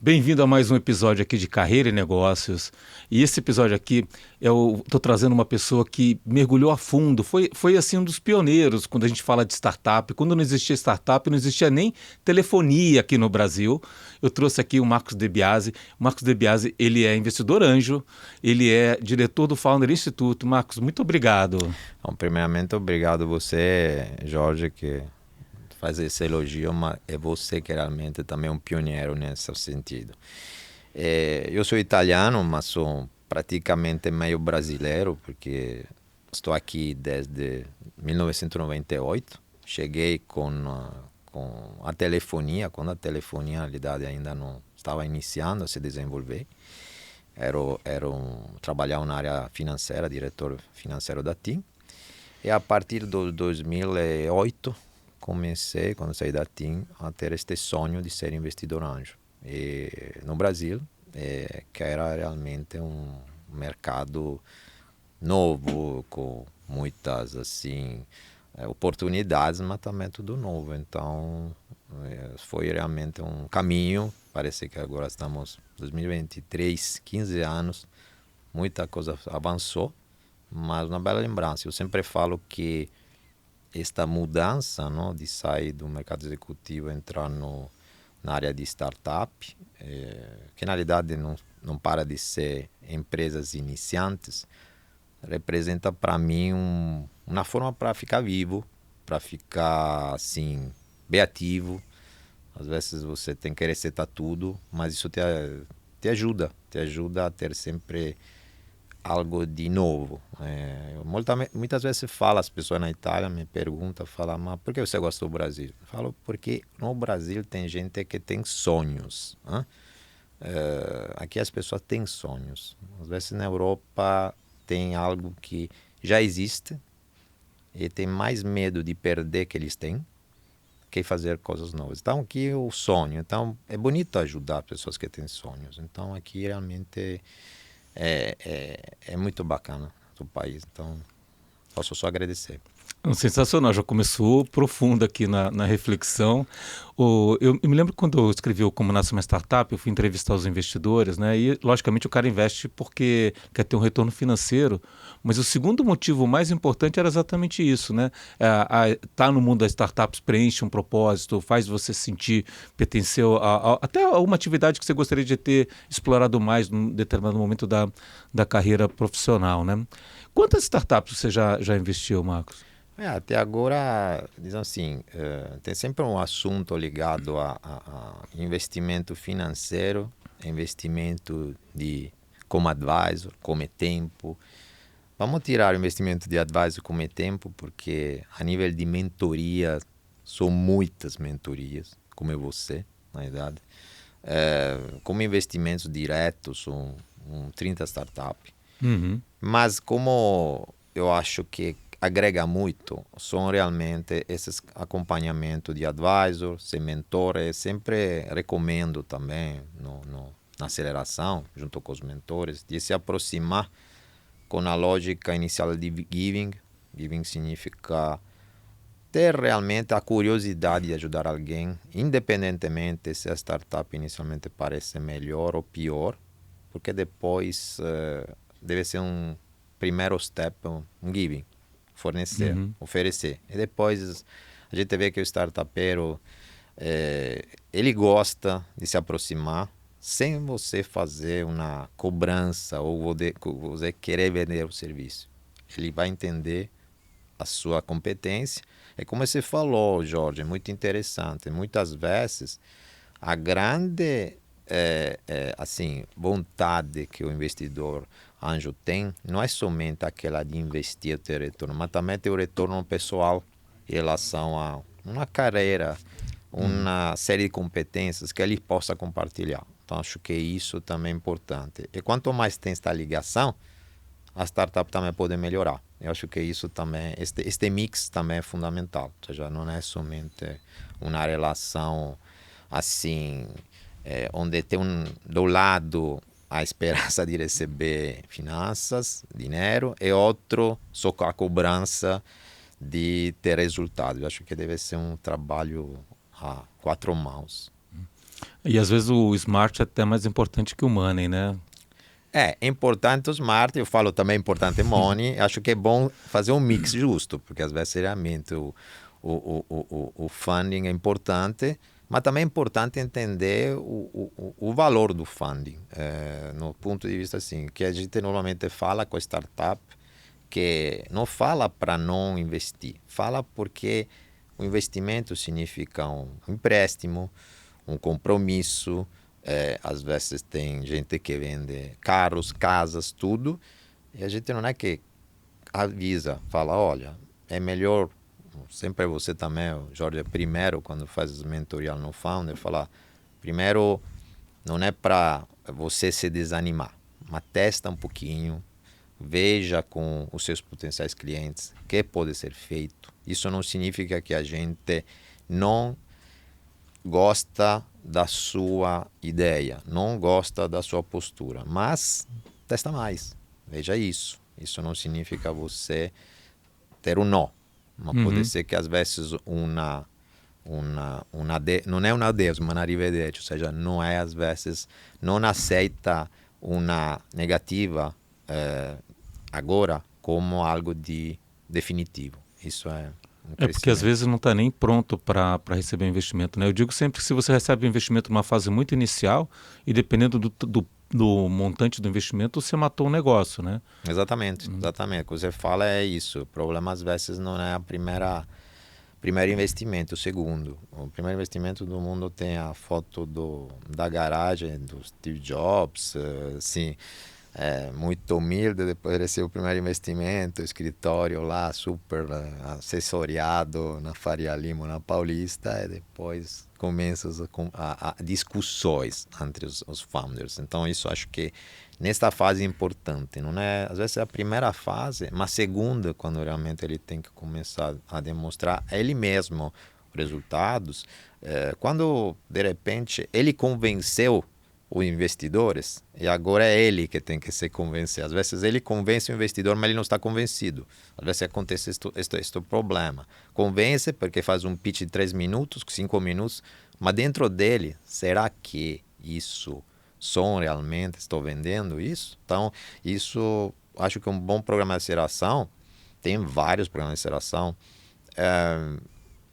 Bem-vindo a mais um episódio aqui de Carreira e Negócios. E esse episódio aqui, eu estou trazendo uma pessoa que mergulhou a fundo, foi assim um dos pioneiros quando a gente fala de startup. Quando não existia startup, não existia nem telefonia aqui no Brasil. Eu trouxe aqui o Marcos De Biasi. O Marcos De Biasi, ele é investidor anjo, ele é diretor do Founder Instituto. Marcos, muito obrigado. Bom, primeiramente, obrigado você, Jorge, que faz esse elogio, mas é você que realmente também é um pioneiro nesse sentido. Eu sou italiano, mas sou praticamente meio brasileiro, porque estou aqui desde 1998. Cheguei com a telefonia, quando a telefonia, na realidade, ainda não estava iniciando a se desenvolver. Trabalhava na área financeira, diretor financeiro da TIM. E a partir de 2008, comecei, quando saí da TIM, a ter este sonho de ser investidor anjo. E no Brasil, que era realmente um mercado novo, com muitas assim oportunidades, mas também tudo novo. Então, foi realmente um caminho. Parece que agora estamos em 2023, 15 anos, muita coisa avançou, mas uma bela lembrança. Eu sempre falo que esta mudança, não, de sair do mercado executivo e entrar na área de startup, que na realidade não para de ser empresas iniciantes, representa para mim uma forma para ficar vivo, para ficar assim, bem ativo. Às vezes você tem que recetar tudo, mas isso te ajuda a ter sempre algo de novo. Muitas vezes as pessoas na Itália me perguntam, mas por que você gosta do Brasil? Eu falo, porque no Brasil tem gente que tem sonhos. Aqui as pessoas têm sonhos. Às vezes na Europa tem algo que já existe e tem mais medo de perder que eles têm que fazer coisas novas. Então aqui é o sonho. Então é bonito ajudar pessoas que têm sonhos. Então aqui realmente é muito bacana o país, então posso só agradecer. Sensacional, já começou profundo aqui na reflexão. Eu me lembro quando eu escrevi o Como Nasce uma Startup, eu fui entrevistar os investidores, né? E, logicamente, o cara investe porque quer ter um retorno financeiro, mas o segundo motivo mais importante era exatamente isso, né? Tá no mundo das startups preenche um propósito, faz você sentir pertencer até a uma atividade que você gostaria de ter explorado mais num determinado momento da carreira profissional, né? Quantas startups você já investiu, Marcos? Até agora, diz assim, tem sempre um assunto ligado a investimento financeiro, investimento como advisor, como tempo. Vamos tirar o investimento de advisor como tempo, porque a nível de mentoria, são muitas mentorias, como é você, na verdade. Como investimentos diretos, são 30 startups. Uhum. Mas como eu acho que agrega muito, são realmente esses acompanhamentos de advisor, ser mentor, eu sempre recomendo também na aceleração, junto com os mentores, de se aproximar com a lógica inicial de giving. Giving significa ter realmente a curiosidade de ajudar alguém, independentemente se a startup inicialmente parece melhor ou pior, porque depois deve ser um primeiro step, um giving, fornecer, oferecer. E depois a gente vê que o startupeiro, ele gosta de se aproximar sem você fazer uma cobrança ou você querer vender o serviço. Ele vai entender a sua competência. É como você falou, Jorge, é muito interessante. Muitas vezes a grande assim, vontade que o investidor anjo tem não é somente aquela de investir e ter retorno, mas também ter o retorno pessoal em relação a uma carreira, uma série de competências que ele possa compartilhar. Então, acho que isso também é importante. E quanto mais tem esta ligação, a startup também pode melhorar. Eu acho que isso também, este mix também é fundamental. Ou seja, não é somente uma relação assim, onde tem do lado a esperança de receber finanças, dinheiro, e outro só com a cobrança de ter resultado. Eu acho que deve ser um trabalho a quatro mãos. E às vezes o smart é até mais importante que o money, né? É importante o smart, eu falo também importante money, acho que é bom fazer um mix justo, porque às vezes realmente o funding é importante, mas também é importante entender o valor do funding, no ponto de vista assim, que a gente normalmente fala com a startup, que não fala para não investir, fala porque o investimento significa um empréstimo, um compromisso, às vezes tem gente que vende carros, casas, tudo, e a gente não é que avisa, fala, olha, é melhor, sempre você também, o Jorge, primeiro, quando faz mentorial no Founder, fala, primeiro, não é para você se desanimar, mas testa um pouquinho, veja com os seus potenciais clientes o que pode ser feito. Isso não significa que a gente não gosta da sua ideia, não gosta da sua postura, mas testa mais, veja isso. Isso não significa você ter um não, mas pode ser que às vezes não é um adeus, mas um arrivederci, ou seja, não é às vezes, não aceita uma negativa agora como algo de definitivo. Isso é um É porque às crescimento. vezes não está nem pronto para receber investimento, né? Eu digo sempre que se você recebe investimento numa fase muito inicial e dependendo do montante do investimento, você matou o negócio, né? Exatamente, exatamente. O que você fala é isso. O problema às vezes não é a primeiro investimento, o segundo. O primeiro investimento do mundo tem a foto da garagem do Steve Jobs, assim, muito humilde, depois recebeu o primeiro investimento, escritório lá super assessoriado na Faria Lima, na Paulista, e depois começam a discussões entre os founders. Então isso acho que nesta fase é importante, não é? Às vezes é a primeira fase, mas a segunda, quando realmente ele tem que começar a demonstrar ele mesmo resultados, quando de repente ele convenceu os investidores e agora é ele que tem que se convencer. Às vezes ele convence o investidor, mas ele não está convencido. Às vezes acontece este problema. Convence porque faz um pitch de 3 minutos, 5 minutos, mas dentro dele, será que isso são realmente, estou vendendo isso? Então, isso acho que é um bom programa de aceleração. Tem vários programas de aceleração.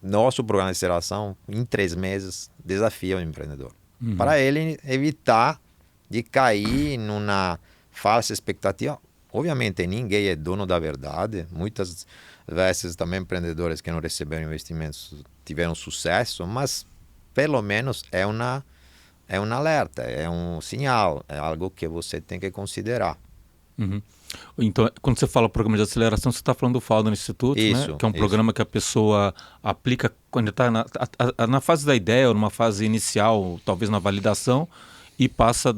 Nosso programa de aceleração, em 3 meses, desafia o empreendedor. Para ele evitar de cair numa falsa expectativa. Obviamente, ninguém é dono da verdade. Muitas vezes também empreendedores que não receberam investimentos tiveram sucesso, mas pelo menos é um alerta, é um sinal, é algo que você tem que considerar. Uhum. Então, quando você fala programa de aceleração, você está falando do Founder Institute, né? Isso, Que é um isso. programa que a pessoa aplica quando está na fase da ideia, ou numa fase inicial, talvez na validação, e passa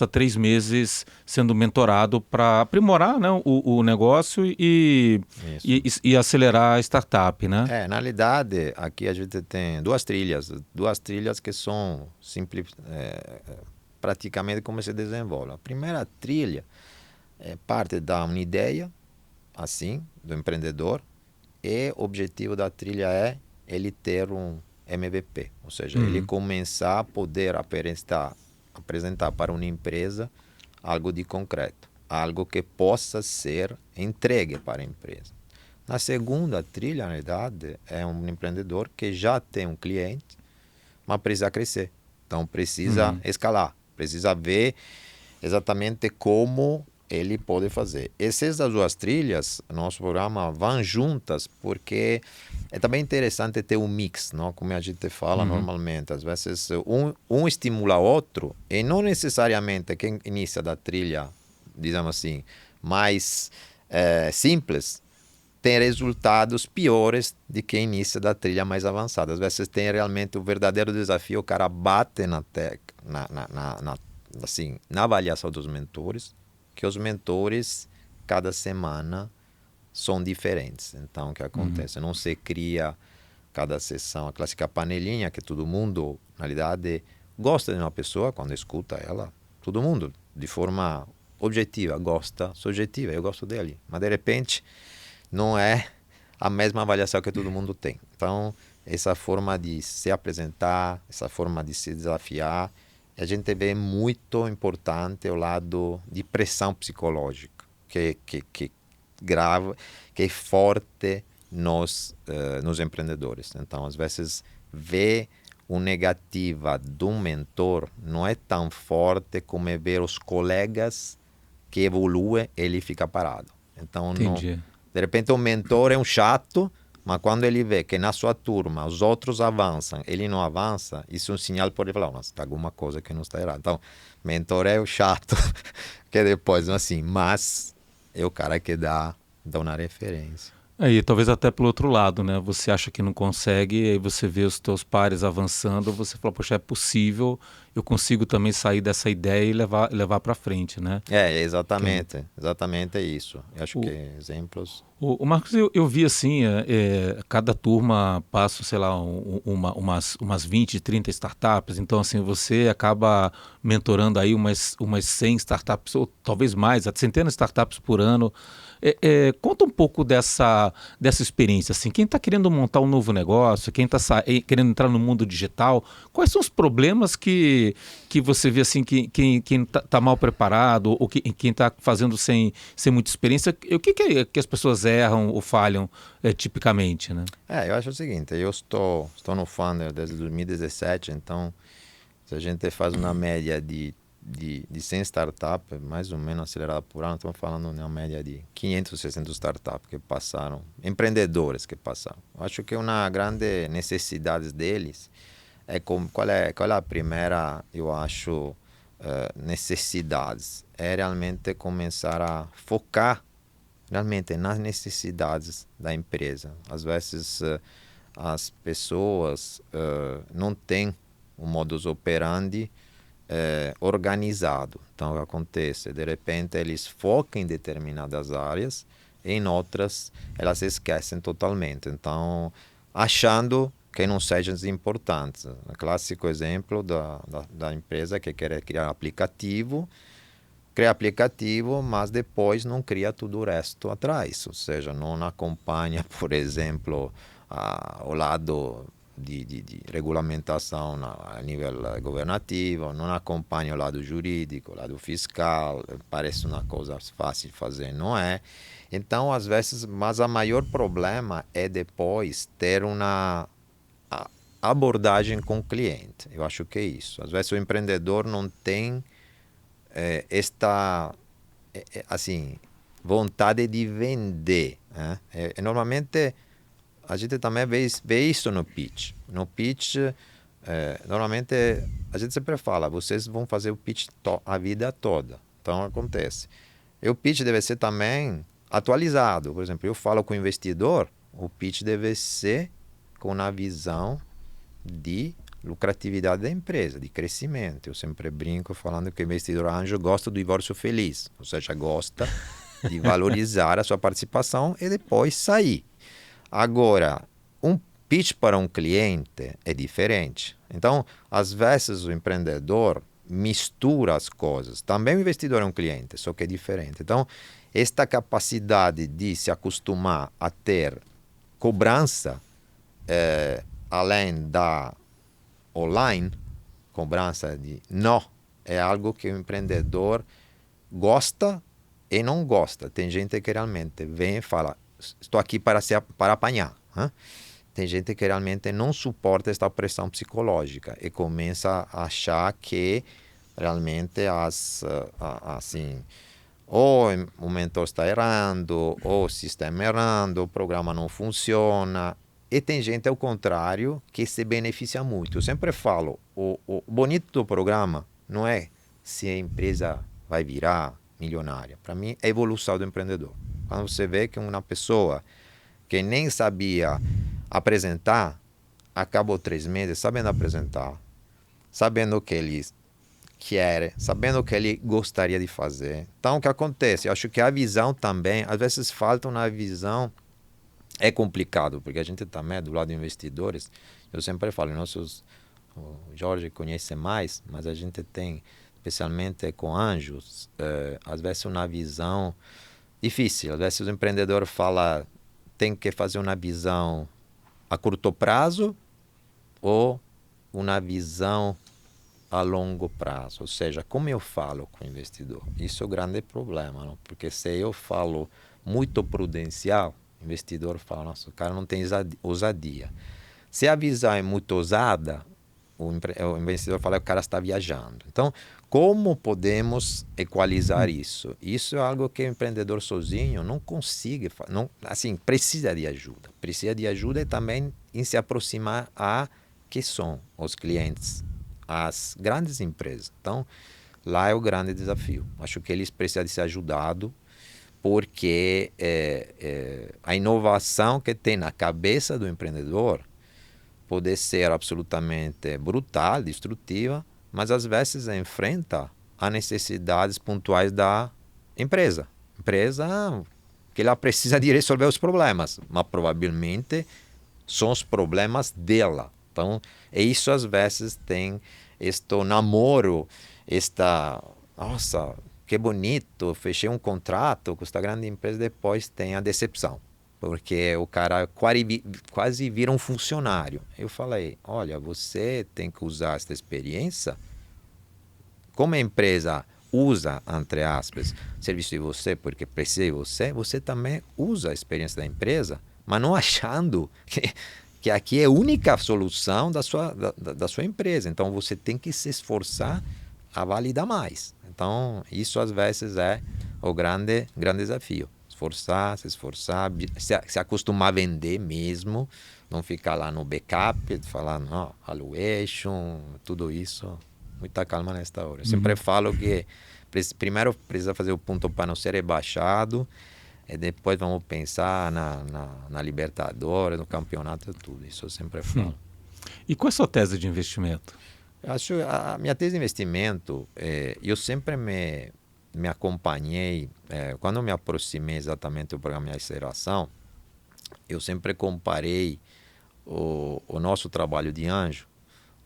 3 meses sendo mentorado para aprimorar, né, o negócio Isso. e acelerar a startup, né? Na realidade, aqui a gente tem duas trilhas que são praticamente como se desenvolve. A primeira trilha parte da uma ideia, assim, do empreendedor, e o objetivo da trilha é ele ter um MVP, ou seja, ele começar a poder apresentar para uma empresa algo de concreto, algo que possa ser entregue para a empresa. Na segunda trilha, na verdade, é um empreendedor que já tem um cliente, mas precisa crescer. Então, precisa escalar, precisa ver exatamente como ele pode fazer. Essas duas trilhas, nosso programa, vão juntas, porque é também interessante ter um mix, não? Como a gente fala normalmente. Às vezes, um estimula o outro, e não necessariamente quem inicia da trilha, digamos assim, mais simples, tem resultados piores de quem inicia da trilha mais avançada. Às vezes tem realmente o verdadeiro desafio, o cara bate na avaliação dos mentores, que os mentores, cada semana, são diferentes. Então, o que acontece? Não se cria cada sessão a clássica panelinha, que todo mundo, na realidade, gosta de uma pessoa quando escuta ela. Todo mundo, de forma objetiva, gosta, subjetiva, eu gosto dele. Mas, de repente, não é a mesma avaliação que todo mundo tem. Então, essa forma de se apresentar, essa forma de se desafiar, a gente vê muito importante o lado de pressão psicológica, que grave, que é forte nos empreendedores. Então, às vezes, ver o negativa de um mentor não é tão forte como é ver os colegas que evoluem e ele fica parado. Então, não, Entendi. de repente, o mentor é um chato, mas quando ele vê que na sua turma os outros avançam, ele não avança, isso é um sinal para ele falar, nossa, está alguma coisa que não está errado. Então, mentor é o chato, que depois, assim, mas é o cara que dá uma referência. Aí, talvez até pelo outro lado, né? Você acha que não consegue, aí você vê os teus pares avançando, você fala, poxa, é possível, eu consigo também sair dessa ideia e levar para frente, né? Exatamente é isso. Eu acho que O, exemplos... o Marcos, eu vi assim, cada turma passa, sei lá, umas 20, 30 startups, então assim, você acaba mentorando aí umas 100 startups, ou talvez mais, até centenas de startups por ano. Conta um pouco dessa experiência, assim, quem está querendo montar um novo negócio, quem está querendo entrar no mundo digital, quais são os problemas que você vê assim, quem está mal preparado, ou quem está fazendo sem muita experiência, o que as pessoas erram ou falham tipicamente, né? Eu acho o seguinte, eu estou no Funder desde 2017, então se a gente faz uma média de 100 startups, mais ou menos acelerada por ano, estamos falando de uma média de 500, 600 startups que passaram, empreendedores que passaram. Eu acho que uma grande necessidade deles qual é a primeira, eu acho, necessidades? É realmente começar a focar realmente nas necessidades da empresa. Às vezes as pessoas não têm um modus operandi organizado. Então, o que acontece? De repente, eles focam em determinadas áreas, em outras, elas esquecem totalmente. Então, achando que não sejam importantes. O clássico exemplo da empresa que quer criar aplicativo, cria aplicativo, mas depois não cria tudo o resto atrás. Ou seja, não acompanha, por exemplo, o lado de regulamentação a nível governativo, não acompanha o lado jurídico, o lado fiscal, parece uma coisa fácil de fazer, não é? Então, às vezes, mas o maior problema é depois ter uma abordagem com o cliente. Eu acho que é isso. Às vezes o empreendedor não tem esta assim, vontade de vender. Né? Normalmente a gente também vê isso no pitch. No pitch, normalmente a gente sempre fala, vocês vão fazer o pitch a vida toda. Então acontece. E o pitch deve ser também atualizado. Por exemplo, eu falo com o investidor, o pitch deve ser com a visão de lucratividade da empresa, de crescimento. Eu sempre brinco falando que o investidor anjo gosta do divórcio feliz, ou seja, gosta de valorizar a sua participação e depois sair. Agora, um pitch para um cliente é diferente. Então, às vezes o empreendedor mistura as coisas. Também o investidor é um cliente, só que é diferente. Então, esta capacidade de se acostumar a ter cobrança além da online, cobrança de não, é algo que o empreendedor gosta e não gosta. Tem gente que realmente vem e fala, estou aqui para apanhar. Hein? Tem gente que realmente não suporta esta pressão psicológica e começa a achar que realmente assim, ou o mentor está errando, ou o sistema errando, o programa não funciona. E tem gente, ao contrário, que se beneficia muito. Eu sempre falo, o bonito do programa não é se a empresa vai virar milionária. Para mim, é a evolução do empreendedor. Quando você vê que uma pessoa que nem sabia apresentar, acabou 3 meses sabendo apresentar, sabendo o que ele quer, sabendo o que ele gostaria de fazer. Então, o que acontece? Eu acho que a visão também, às vezes falta uma visão. É complicado, porque a gente também, do lado de investidores, eu sempre falo, o Jorge conhece mais, mas a gente tem, especialmente com anjos, às vezes uma visão difícil. Às vezes o empreendedor fala, tem que fazer uma visão a curto prazo ou uma visão a longo prazo? Ou seja, como eu falo com o investidor? Isso é o grande problema, não? Porque se eu falo muito prudencial, o investidor fala, nossa, o cara não tem ousadia. Se a visão é muito ousada, o investidor fala que o cara está viajando. Então, como podemos equalizar isso? Isso é algo que o empreendedor sozinho não consegue, não, assim, precisa de ajuda. Precisa de ajuda e também em se aproximar a que são os clientes, as grandes empresas. Então, lá é o grande desafio. Acho que eles precisam de ser ajudados porque a inovação que tem na cabeça do empreendedor pode ser absolutamente brutal, destrutiva, mas às vezes enfrenta as necessidades pontuais da empresa. Empresa que ela precisa de resolver os problemas, mas provavelmente são os problemas dela. Então, isso às vezes tem este namoro, nossa, que bonito, fechei um contrato com esta grande empresa, depois tem a decepção. Porque o cara quase vira um funcionário. Eu falei, olha, você tem que usar esta experiência. Como a empresa usa, entre aspas, serviço de você porque precisa de você, você também usa a experiência da empresa, mas não achando que aqui é a única solução da sua empresa. Então, você tem que se esforçar a validar mais. Então, isso às vezes é o grande desafio. Se esforçar, se acostumar a vender mesmo, não ficar lá no backup, falar, não, valuation, tudo isso. Muita calma nesta hora. Eu sempre falo que primeiro precisa fazer o ponto para não ser rebaixado, e depois vamos pensar na Libertadores, no campeonato, tudo. Isso eu sempre falo. E qual é a sua tese de investimento? Acho a minha tese de investimento, eu sempre me acompanhei, quando eu me aproximei exatamente do programa de aceleração, eu sempre comparei o nosso trabalho de anjo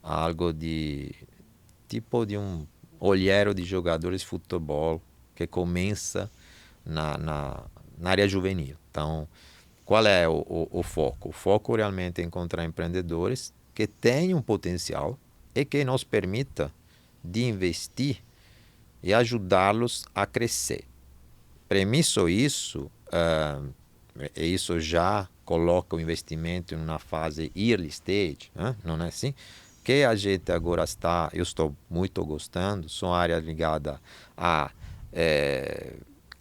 a algo tipo de um olheiro de jogadores de futebol que começa na área juvenil. Então, qual é o foco? O foco realmente é encontrar empreendedores que tenham potencial e que nos permita de investir e ajudá-los a crescer. Premisso isso, isso já coloca o investimento em uma fase early stage, né? Não é assim? Que a gente agora eu estou muito gostando, são áreas ligadas a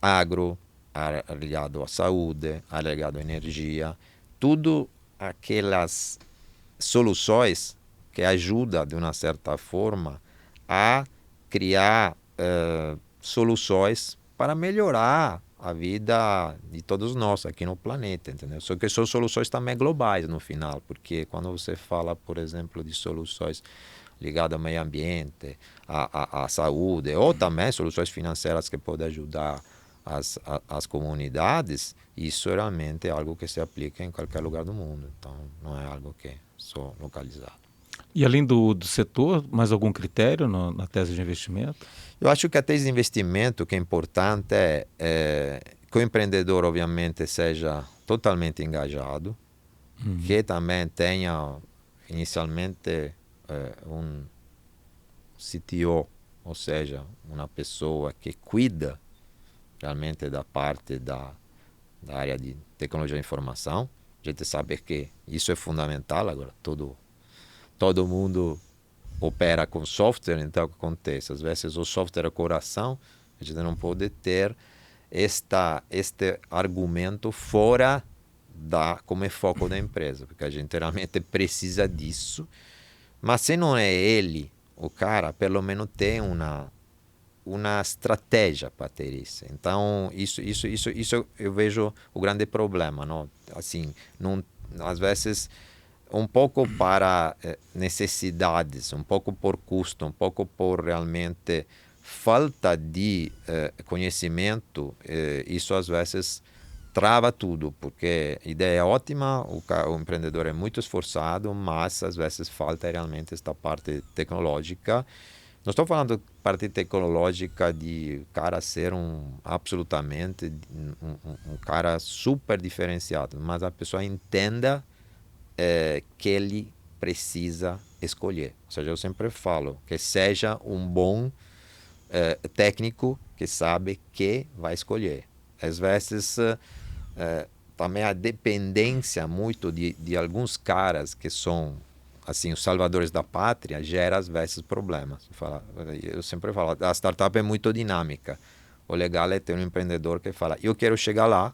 agro, área ligada à saúde, área ligada à energia, tudo aquelas soluções que ajudam, de uma certa forma, a criar soluções para melhorar a vida de todos nós aqui no planeta, entendeu? Só que são soluções também globais no final, porque quando você fala, por exemplo, de soluções ligadas ao meio ambiente, à saúde, ou também soluções financeiras que podem ajudar as comunidades, isso realmente é algo que se aplica em qualquer lugar do mundo. Então, não é algo que é só localizado. E além do setor, mais algum critério na tese de investimento? Eu acho que a tese de investimento, que é importante, é que o empreendedor, obviamente, seja totalmente engajado, que também tenha, inicialmente, um CTO, ou seja, uma pessoa que cuida realmente da parte da área de tecnologia de informação. A gente sabe que isso é fundamental agora, todo mundo opera com software, então o que acontece? Às vezes o software é o coração, a gente não pode ter este argumento fora como é foco da empresa, porque a gente realmente precisa disso, mas se não é ele, o cara, pelo menos tem uma estratégia para ter isso. Então, isso eu vejo o grande problema, não? Assim, não, às vezes um pouco para necessidades, um pouco por custo, um pouco por realmente falta de conhecimento, isso às vezes trava tudo, porque a ideia é ótima, o empreendedor é muito esforçado, mas às vezes falta realmente esta parte tecnológica. Não estou falando de parte tecnológica de cara ser absolutamente um cara super diferenciado, mas a pessoa entenda que ele precisa escolher. Ou seja, eu sempre falo que seja um bom técnico que sabe que vai escolher. Às vezes, também a dependência muito de alguns caras que são assim os salvadores da pátria gera às vezes problemas. Eu sempre falo, a startup é muito dinâmica. O legal é ter um empreendedor que fala, eu quero chegar lá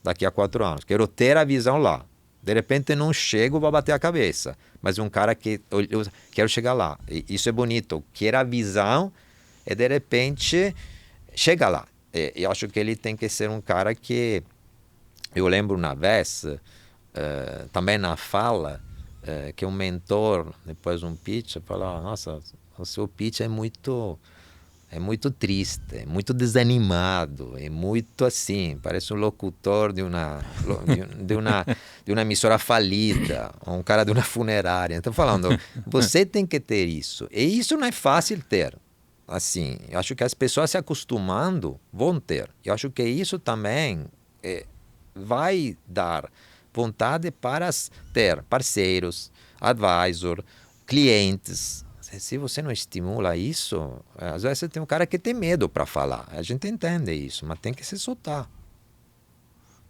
daqui a 4 anos, quero ter a visão lá. De repente não chego, vou bater a cabeça. Mas um cara que eu quero chegar lá. E isso é bonito. Quer a visão e de repente chega lá. Eu acho que ele tem que ser um cara que... Eu lembro uma vez, também na fala, que um mentor, depois de um pitch, falou, nossa, o seu pitch é muito triste, é muito desanimado, é muito assim, parece um locutor de uma emissora falida, ou um cara de uma funerária. Então, falando, você tem que ter isso. E isso não é fácil ter. Assim, eu acho que as pessoas se acostumando vão ter. Eu acho que isso também vai dar vontade para ter parceiros, advisor, clientes. Se você não estimula isso, às vezes você tem um cara que tem medo para falar. A gente entende isso, mas tem que se soltar.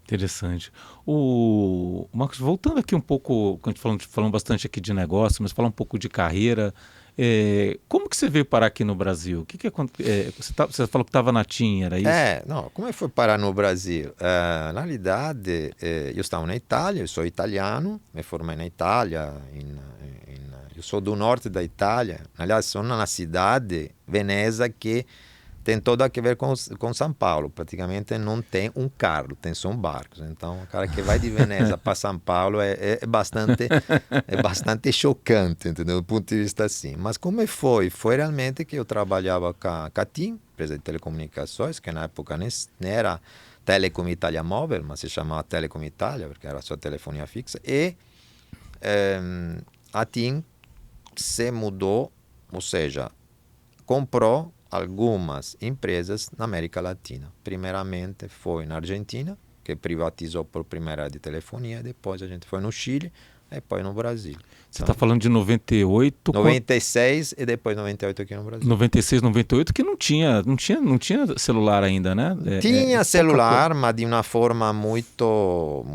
Interessante. O Marcos, voltando aqui um pouco, quando a gente falando bastante aqui de negócio, mas falar um pouco de carreira, como que você veio parar aqui no Brasil? Você falou que estava na TIM, era isso? Não, como eu fui parar no Brasil? Na realidade, eu estava na Itália, eu sou italiano, me formei na Itália, eu sou do norte da Itália, aliás, sou na cidade, Veneza, que tem tudo a ver com São Paulo. Praticamente não tem um carro, tem só barcos. Então, o cara que vai de Veneza para São Paulo é bastante chocante, entendeu? Do ponto de vista assim. Mas como foi? Foi realmente que eu trabalhava com a TIM, empresa de telecomunicações, que na época não era Telecom Italia Móvel, mas se chamava Telecom Italia, porque era só telefonia fixa. E a TIM se mudou, ou seja, comprou algumas empresas na América Latina. Primeiramente foi na Argentina, que privatizou por primeira de telefonia, depois a gente foi no Chile, depois no Brasil. Você está falando de 98? 96 e depois 98 aqui no Brasil. 96, 98, que não tinha celular ainda, né? Tinha celular, mas de uma forma muito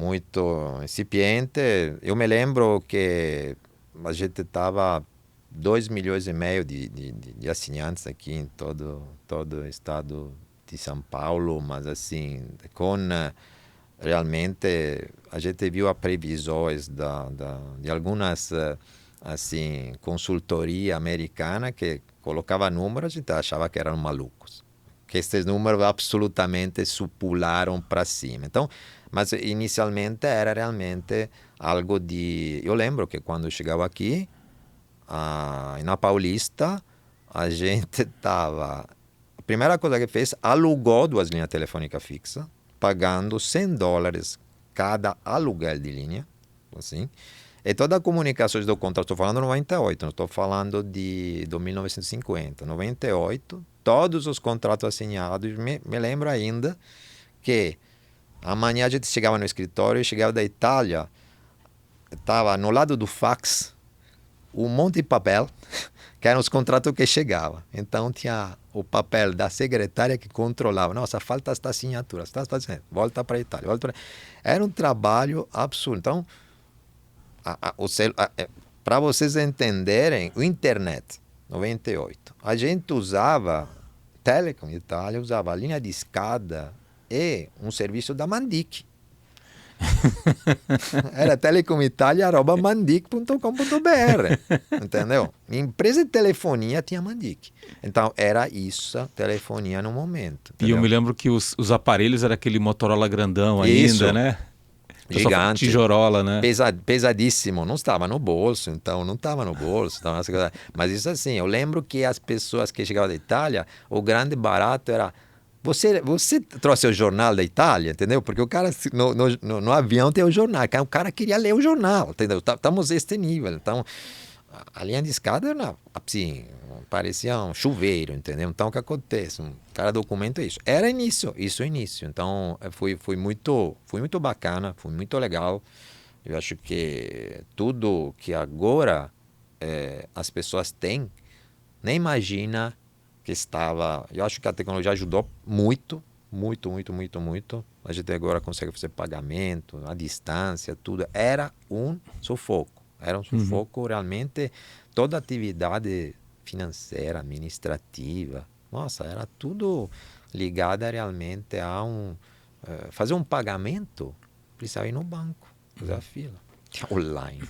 incipiente. Eu me lembro que a gente estava 2,5 milhões de assinantes aqui em todo o estado de São Paulo, mas assim, realmente a gente viu as previsões de algumas assim, consultoria americana que colocava números, a gente achava que eram malucos, que esses números absolutamente supularam para cima. Então, mas inicialmente era realmente algo de... Eu lembro que quando eu chegava aqui, na Paulista, a gente estava... A primeira coisa que fez, alugou 2 linhas telefônicas fixas, pagando $100 cada aluguel de linha, assim. E toda a comunicação do contrato, estou falando de 98, não estou falando de 1950, 98, todos os contratos assinados, me lembro ainda que amanhã a gente chegava no escritório, chegava da Itália, estava no lado do fax, um monte de papel, que eram os contratos que chegavam. Então tinha o papel da secretária que controlava. Nossa, falta esta assinatura, está fazendo, volta para a Itália. Era um trabalho absurdo. Então, para vocês entenderem, o internet, 98, a gente usava, Telecom Itália usava a linha de escada e um serviço da Mandic. Era telecomitalia@mandic.com.br, entendeu? Empresa de telefonia tinha Mandic. Então era isso, telefonia no momento. Entendeu? E eu me lembro que os aparelhos era aquele Motorola grandão ainda, né? Gigante. Tijorola, né? Pesadíssimo. Não estava no bolso, então não estava no bolso. Então, mas isso assim, eu lembro que as pessoas que chegavam da Itália, o grande barato era... Você trouxe o jornal da Itália, entendeu? Porque o cara no avião tem o jornal. O cara queria ler o jornal, entendeu? Estamos nesse nível. Então, a linha de escada era assim, parecia um chuveiro, entendeu? Então, o que acontece? Cada documento é isso. Era início. Então, foi muito bacana, foi muito legal. Eu acho que tudo que agora as pessoas têm, nem imagina que estava... Eu acho que a tecnologia ajudou muito, muito, muito, muito, muito. A gente agora consegue fazer pagamento, à distância, tudo. Era um sufoco. Era um sufoco realmente. Toda atividade financeira, administrativa, nossa, era tudo ligada realmente a fazer um pagamento, precisava ir no banco, fazer a fila, online.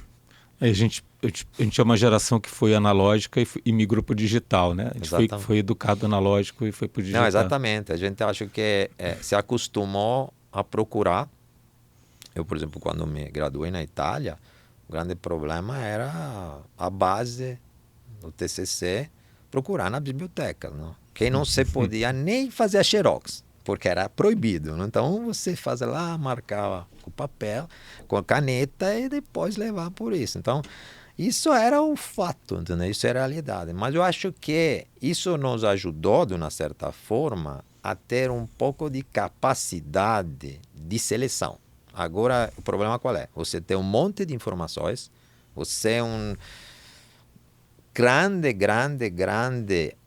A gente é uma geração que foi analógica e migrou para o digital, né? A gente foi educado analógico e foi para o digital. Não, exatamente. A gente acha que se acostumou a procurar. Eu, por exemplo, quando me graduei na Itália, o grande problema era a base do TCC, procurar na biblioteca, não? Que não se podia nem fazer a xerox, porque era proibido, não? Então você fazia lá, marcava com papel, com a caneta e depois levar por isso. Então isso era o fato, entendeu? Isso era a realidade. Mas eu acho que isso nos ajudou, de uma certa forma, a ter um pouco de capacidade de seleção. Agora, o problema qual é? Você tem um monte de informações, você é um grande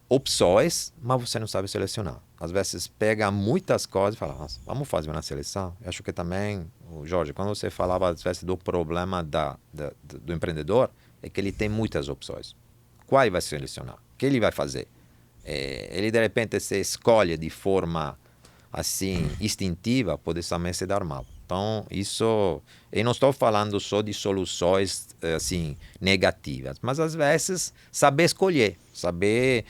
opções, mas você não sabe selecionar. Às vezes pega muitas coisas e fala, nossa, vamos fazer uma seleção. Eu acho que também, Jorge, quando você falava às vezes do problema do empreendedor, é que ele tem muitas opções. Qual ele vai selecionar? O que ele vai fazer? Ele de repente se escolhe de forma assim instintiva, pode também se dar mal. Então, isso, eu não estou falando só de soluções assim negativas, mas às vezes saber escolher, saber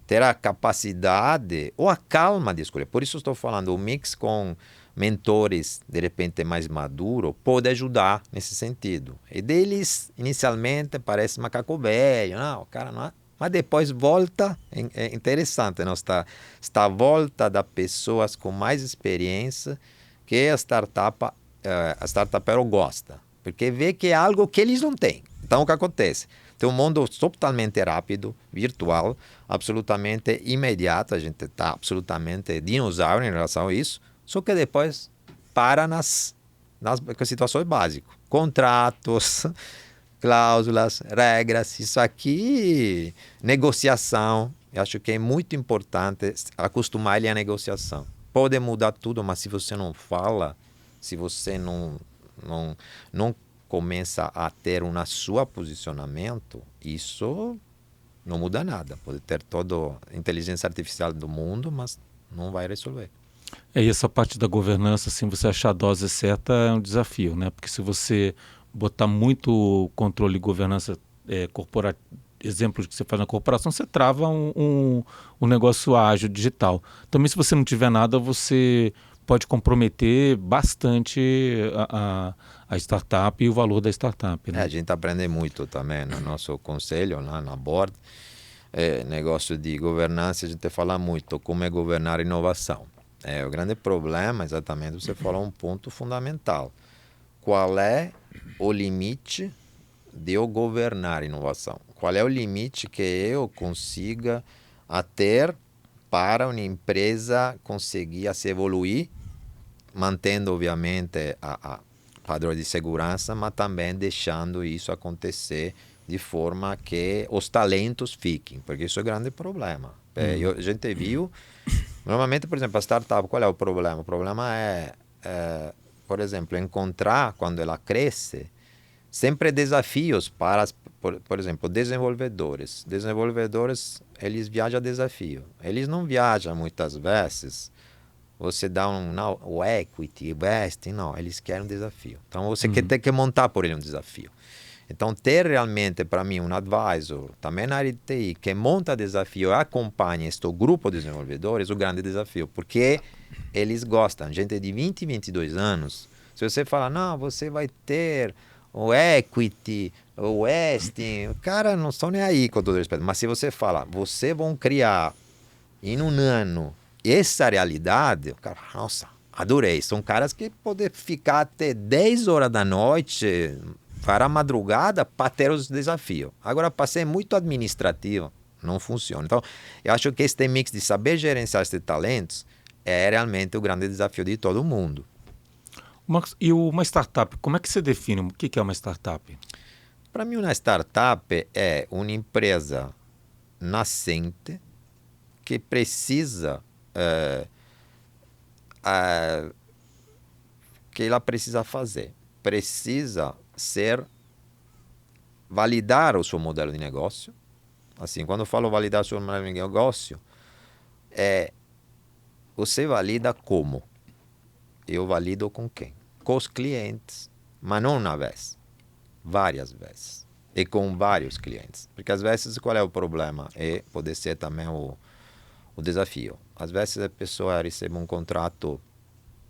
ter a capacidade ou a calma de escolher. Por isso estou falando, o mix com mentores de repente mais maduro pode ajudar nesse sentido. E deles, inicialmente, parece macaco velho, não, o cara não é. Mas depois volta, é interessante, não? Está à volta das pessoas com mais experiência que a startupeiro gosta, porque vê que é algo que eles não têm. Então, o que acontece? Tem um mundo totalmente rápido, virtual, absolutamente imediato, a gente está absolutamente dinossauro em relação a isso, só que depois para nas situações básicas. Contratos, cláusulas, regras, isso aqui, negociação. Eu acho que é muito importante acostumar ele à negociação. Pode mudar tudo, mas se você não fala, se você não começa a ter um seu posicionamento, isso não muda nada. Pode ter toda a inteligência artificial do mundo, mas não vai resolver. E essa parte da governança, assim, você achar a dose certa é um desafio, né? Porque se você botar muito controle e governança corporativa, exemplos que você faz na corporação, você trava um negócio ágil, digital. Também, se você não tiver nada, você pode comprometer bastante a startup e o valor da startup, né? A gente aprende muito também no nosso conselho, lá na board. Negócio de governança, a gente fala muito como é governar inovação. O grande problema, exatamente, você falou um ponto fundamental. Qual é o limite de eu governar inovação? Qual é o limite que eu consiga ter para uma empresa conseguir se evoluir, mantendo, obviamente, a padrão de segurança, mas também deixando isso acontecer de forma que os talentos fiquem, porque isso é o grande problema. A gente viu, normalmente, por exemplo, a startup, qual é o problema? O problema é por exemplo, encontrar, quando ela cresce, sempre desafios para, por exemplo, desenvolvedores. Desenvolvedores, eles viajam a desafio. Eles não viajam muitas vezes. Você dá o equity, vesting, não, eles querem um desafio. Então, você tem que montar por ele um desafio. Então, ter realmente, para mim, um advisor, também na área de TI, que monta desafio e acompanha este grupo de desenvolvedores, o grande desafio, porque eles gostam. Gente de 20, 22 anos, se você falar, não, você vai ter o equity, o vesting, o cara não estão nem aí, com todo respeito. Mas se você fala, você vão criar em um ano essa realidade, o cara, nossa, adorei. São caras que podem ficar até 10 horas da noite, para a madrugada, para ter os desafios. Agora, para ser muito administrativo, não funciona. Então, eu acho que este mix de saber gerenciar esses talentos é realmente o grande desafio de todo mundo. Marcos, e uma startup, como é que você define o que é uma startup? Para mim, uma startup é uma empresa nascente que precisa que ela precisa fazer. Precisa validar o seu modelo de negócio. Assim, quando eu falo validar o seu modelo de negócio, você valida como? Eu valido com quem? Com os clientes, mas não uma vez, várias vezes. E com vários clientes. Porque às vezes qual é o problema? E pode ser também o desafio. Às vezes a pessoa recebe um contrato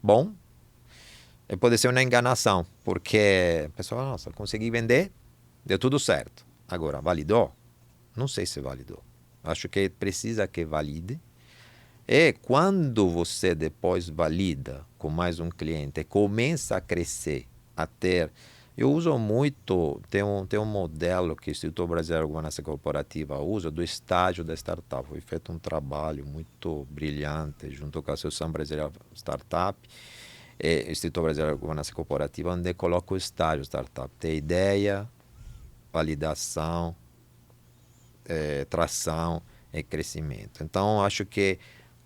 bom e pode ser uma enganação, porque a pessoa, nossa, consegui vender, deu tudo certo. Agora, validou? Não sei se validou. Acho que precisa que valide. E quando você depois valida com mais um cliente, começa a crescer, a ter... Eu uso muito, tem um modelo que o Instituto Brasileiro de Governança Corporativa usa, do estágio da startup. Foi feito um trabalho muito brilhante junto com a Associação Brasileira de Startup e o Instituto Brasileiro de Governança Corporativa, onde coloca o estágio startup. Tem ideia, validação, tração e crescimento. Então, acho que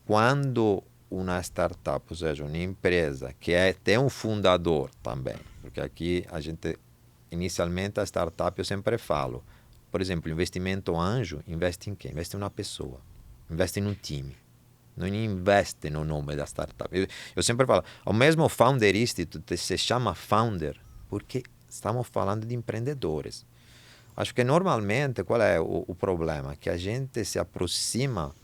quando uma startup, ou seja, uma empresa que tem um fundador também, porque aqui a gente, inicialmente a startup eu sempre falo, por exemplo, investimento anjo, investe em quem? Investe em uma pessoa, investe em um time, não investe no nome da startup. Eu sempre falo, o mesmo Founder Institute se chama Founder, porque estamos falando de empreendedores. Acho que normalmente, qual é o problema? Que a gente se aproxima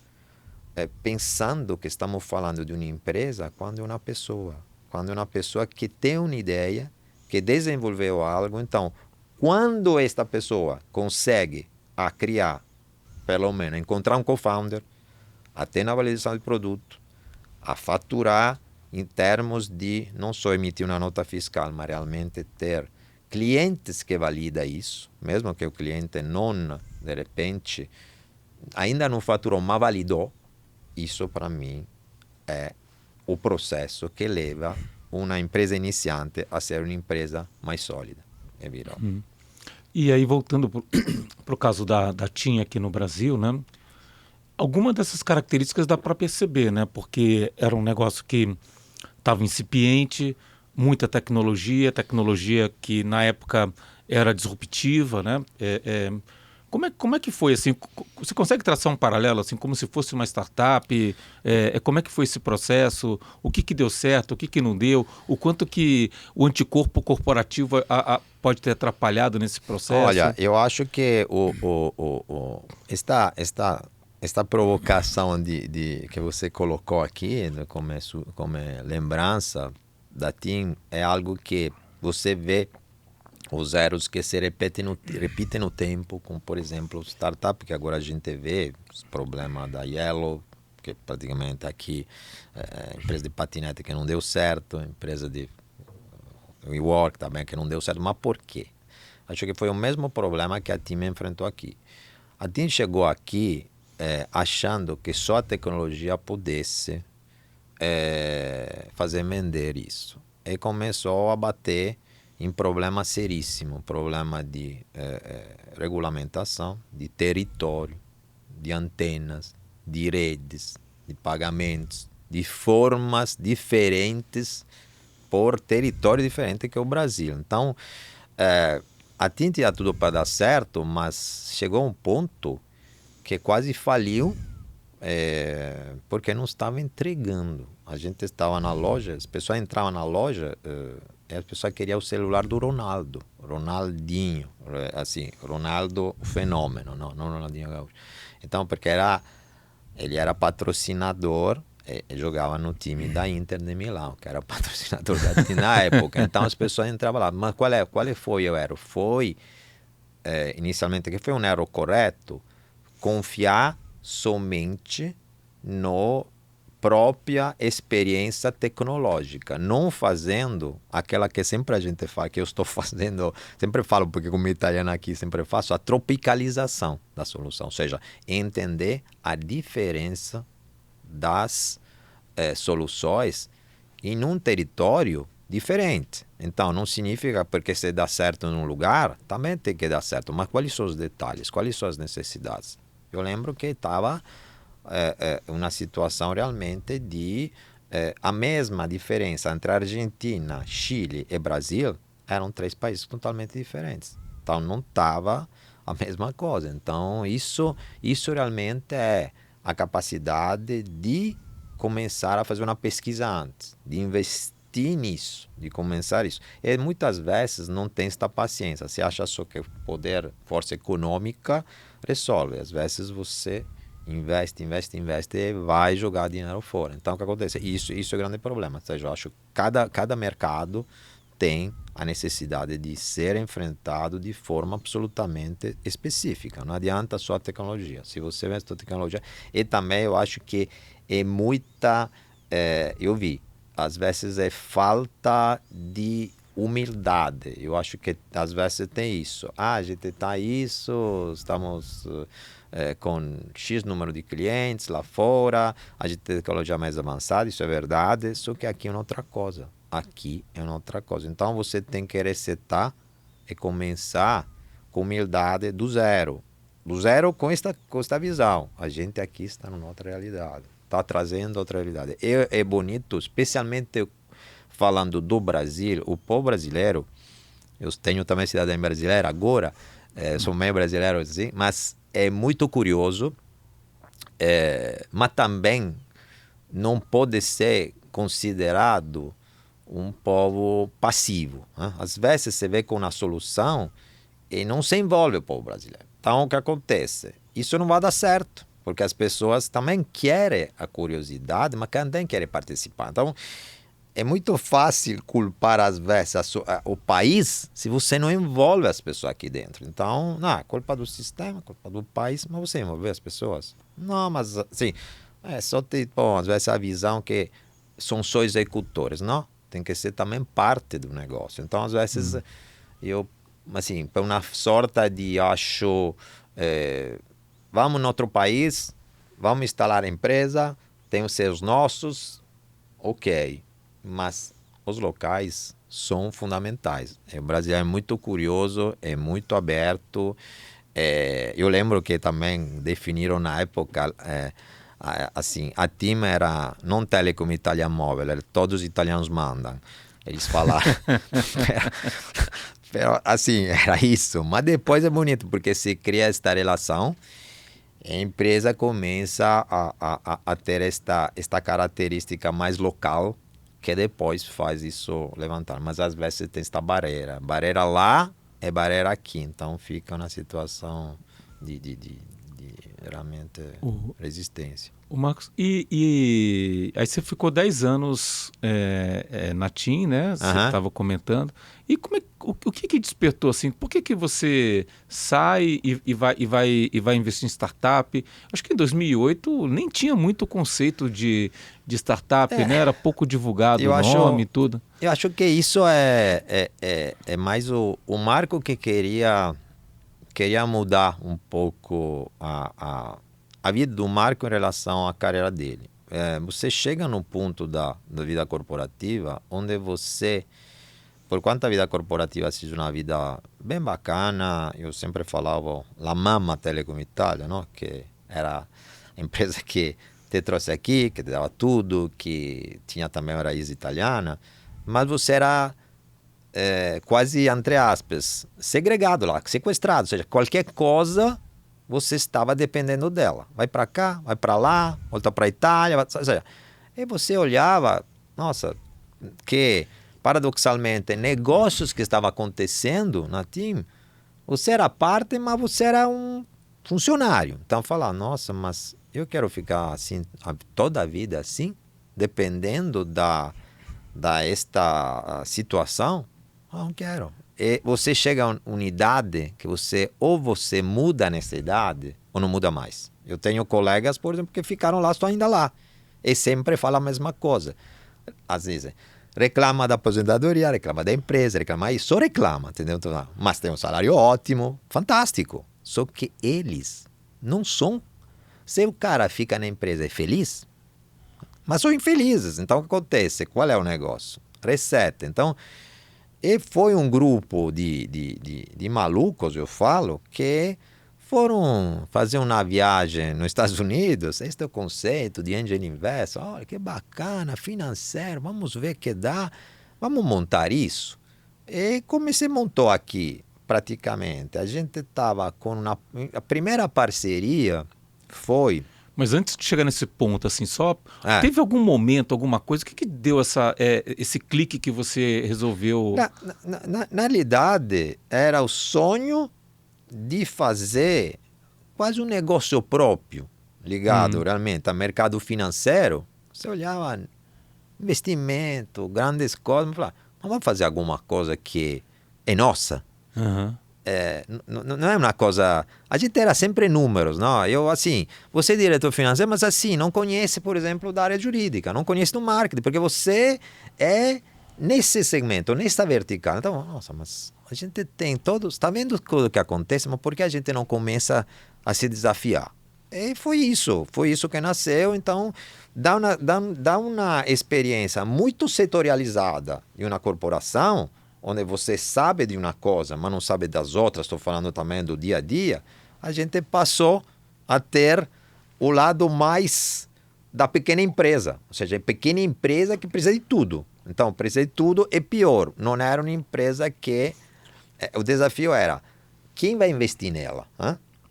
pensando que estamos falando de uma empresa quando é uma pessoa. Quando é uma pessoa que tem uma ideia, que desenvolveu algo. Então, quando esta pessoa consegue criar, pelo menos, encontrar um co-founder, a ter na validação de produto, a faturar em termos de não só emitir uma nota fiscal, mas realmente ter clientes que validam isso, mesmo que o cliente não, de repente, ainda não faturou, mas validou. Isso, para mim, é o processo que leva uma empresa iniciante a ser uma empresa mais sólida. É viral. E aí, voltando para o caso da TIM aqui no Brasil, né? Alguma dessas características dá para perceber, né? Porque era um negócio que estava incipiente, muita tecnologia que na época era disruptiva, né? Como é que foi assim? Você consegue traçar um paralelo assim, como se fosse uma startup? Como é que foi esse processo? O que deu certo? O que não deu? O quanto que o anticorpo corporativo pode ter atrapalhado nesse processo? Olha, eu acho que esta provocação que você colocou aqui, né, como lembrança da TIM, é algo que você vê os erros que se repetem no tempo, como, por exemplo, startup, que agora a gente vê, os problemas da Yellow, que praticamente aqui empresa de patinete que não deu certo, empresa de WeWork também que não deu certo. Mas por quê? Acho que foi o mesmo problema que a TIM enfrentou aqui. A TIM chegou aqui achando que só a tecnologia pudesse fazer vender isso. E começou a bater em problema seríssimo, problema de regulamentação, de território, de antenas, de redes, de pagamentos, de formas diferentes por território diferente que o Brasil. Então, a TIM tinha tudo para dar certo, mas chegou um ponto que quase faliu porque não estava entregando. A gente estava na loja, as pessoas entravam na loja e as pessoas queriam o celular do Ronaldo, Ronaldinho, assim, Ronaldo fenômeno, não Ronaldinho Gaúcho. Então, porque ele era patrocinador e jogava no time da Inter de Milão, que era patrocinador da TIM na época. Então as pessoas entravam lá. Mas qual foi o erro? Foi, inicialmente, que foi um erro correto, confiar somente no própria experiência tecnológica, não fazendo aquela que sempre a gente fala, que eu estou fazendo, sempre falo, porque como italiano aqui sempre faço, a tropicalização da solução, ou seja, entender a diferença das soluções em um território diferente. Então, não significa porque se dá certo num lugar, também tem que dar certo. Mas quais são os detalhes? Quais são as necessidades? Eu lembro que estava uma situação realmente de a mesma diferença entre Argentina, Chile e Brasil eram 3 países totalmente diferentes. Então, não estava a mesma coisa. Então, isso realmente é a capacidade de começar a fazer uma pesquisa antes, de investir nisso, de começar isso. E muitas vezes não tem esta paciência. Você acha só que poder, força econômica resolve. Às vezes você investe e vai jogar dinheiro fora. Então, o que acontece? Isso é o grande problema. Ou seja, eu acho que cada mercado tem a necessidade de ser enfrentado de forma absolutamente específica. Não adianta só a tecnologia. Se você investe em tecnologia... E também eu acho que é muita... eu vi, às vezes é falta de humildade. Eu acho que às vezes tem isso. A gente está estamos com X número de clientes lá fora, a gente tem tecnologia mais avançada, isso é verdade, só que aqui é outra coisa. Aqui é outra coisa. Então você tem que resetar e começar com humildade do zero. Do zero com esta visão. A gente aqui está numa outra realidade. Está trazendo outra realidade. É bonito, especialmente falando do Brasil, o povo brasileiro, eu tenho também cidadania brasileira agora, sou meio brasileiro assim, mas é muito curioso, mas também não pode ser considerado um povo passivo. Né? Às vezes você vê com uma solução e não se envolve o povo brasileiro. Então, o que acontece? Isso não vai dar certo, porque as pessoas também querem a curiosidade, mas também querem participar. Então, é muito fácil culpar, às vezes, o país se você não envolve as pessoas aqui dentro. Então, não, é culpa do sistema, culpa do país, mas você envolver as pessoas? Não, mas, assim, só ter, bom, às vezes, a visão que são só executores, não? Tem que ser também parte do negócio. Então, às vezes, eu, assim, por uma sorte de, acho, vamos em outro país, vamos instalar a empresa, tem os seus nossos, ok. Mas os locais são fundamentais. O Brasil é muito curioso, é muito aberto. Eu lembro que também definiram na época, assim, a TIM era não Telecom Italia Móvel, era todos os italianos mandam. Eles falaram. Pero, assim, era isso. Mas depois é bonito, porque se cria esta relação, a empresa começa a ter esta característica mais local, que depois faz isso levantar. Mas às vezes tem esta barreira. Barreira lá é barreira aqui. Então fica na situação de realmente resistência. O Marcos, e aí você ficou 10 anos na TIM, né? Você estava comentando. E o que despertou assim? Por que você sai e vai investir em startup? Acho que em 2008 nem tinha muito conceito de startup, né? Era pouco divulgado o nome e tudo. Eu acho que isso é mais o Marco que queria mudar um pouco a vida do Marco em relação à carreira dele. Você chega no ponto da vida corporativa onde você, por quanto a vida corporativa seja uma vida bem bacana, eu sempre falava La Mamma Telecom Italia, não? Que era a empresa que te trouxe aqui, que te dava tudo, que tinha também uma raiz italiana, mas você era quase, entre aspas, segregado lá, sequestrado, ou seja, qualquer coisa você estava dependendo dela. Vai para cá, vai para lá, volta para a Itália, ou seja, e você olhava, nossa, que paradoxalmente negócios que estavam acontecendo na TIM, você era parte, mas você era um funcionário. Então falar, nossa, mas eu quero ficar assim toda a vida assim, dependendo esta situação. Não quero. E você chega a uma idade que você muda nessa idade ou não muda mais. Eu tenho colegas, por exemplo, que ficaram lá, estão ainda lá. E sempre falam a mesma coisa. Às vezes, reclama da aposentadoria, reclama da empresa, reclama isso, só reclama, entendeu? Mas tem um salário ótimo, fantástico. Só que eles não são. Se o cara fica na empresa e é feliz, mas são infelizes. Então o que acontece? Qual é o negócio? Reset. Então, e foi um grupo de malucos, eu falo, que foram fazer uma viagem nos Estados Unidos. Este é o conceito de Angel Invest. Olha, que bacana, financeiro, vamos ver que dá. Vamos montar isso. E como se montou aqui, praticamente? A gente estava com a primeira parceria foi... Mas antes de chegar nesse ponto, assim, só É. teve algum momento, alguma coisa, o que deu esse clique que você resolveu? Na realidade, era o sonho de fazer quase um negócio próprio, ligado realmente ao mercado financeiro. Você olhava investimento, grandes coisas, mas falava, vamos fazer alguma coisa que é nossa. Uhum. Não é uma coisa... A gente era sempre números, não? Eu, assim, você é diretor financeiro, mas assim, não conhece, por exemplo, da área jurídica, não conhece do marketing, porque você é nesse segmento, nessa vertical. Então, nossa, mas a gente tem todos... Está vendo o que acontece, mas por que a gente não começa a se desafiar? E foi isso que nasceu. Então, dá uma experiência muito setorializada em uma corporação, onde você sabe de uma coisa, mas não sabe das outras, estou falando também do dia a dia, a gente passou a ter o lado mais da pequena empresa. Ou seja, pequena empresa que precisa de tudo. Então, precisa de tudo e pior, não era uma empresa que... O desafio era, quem vai investir nela?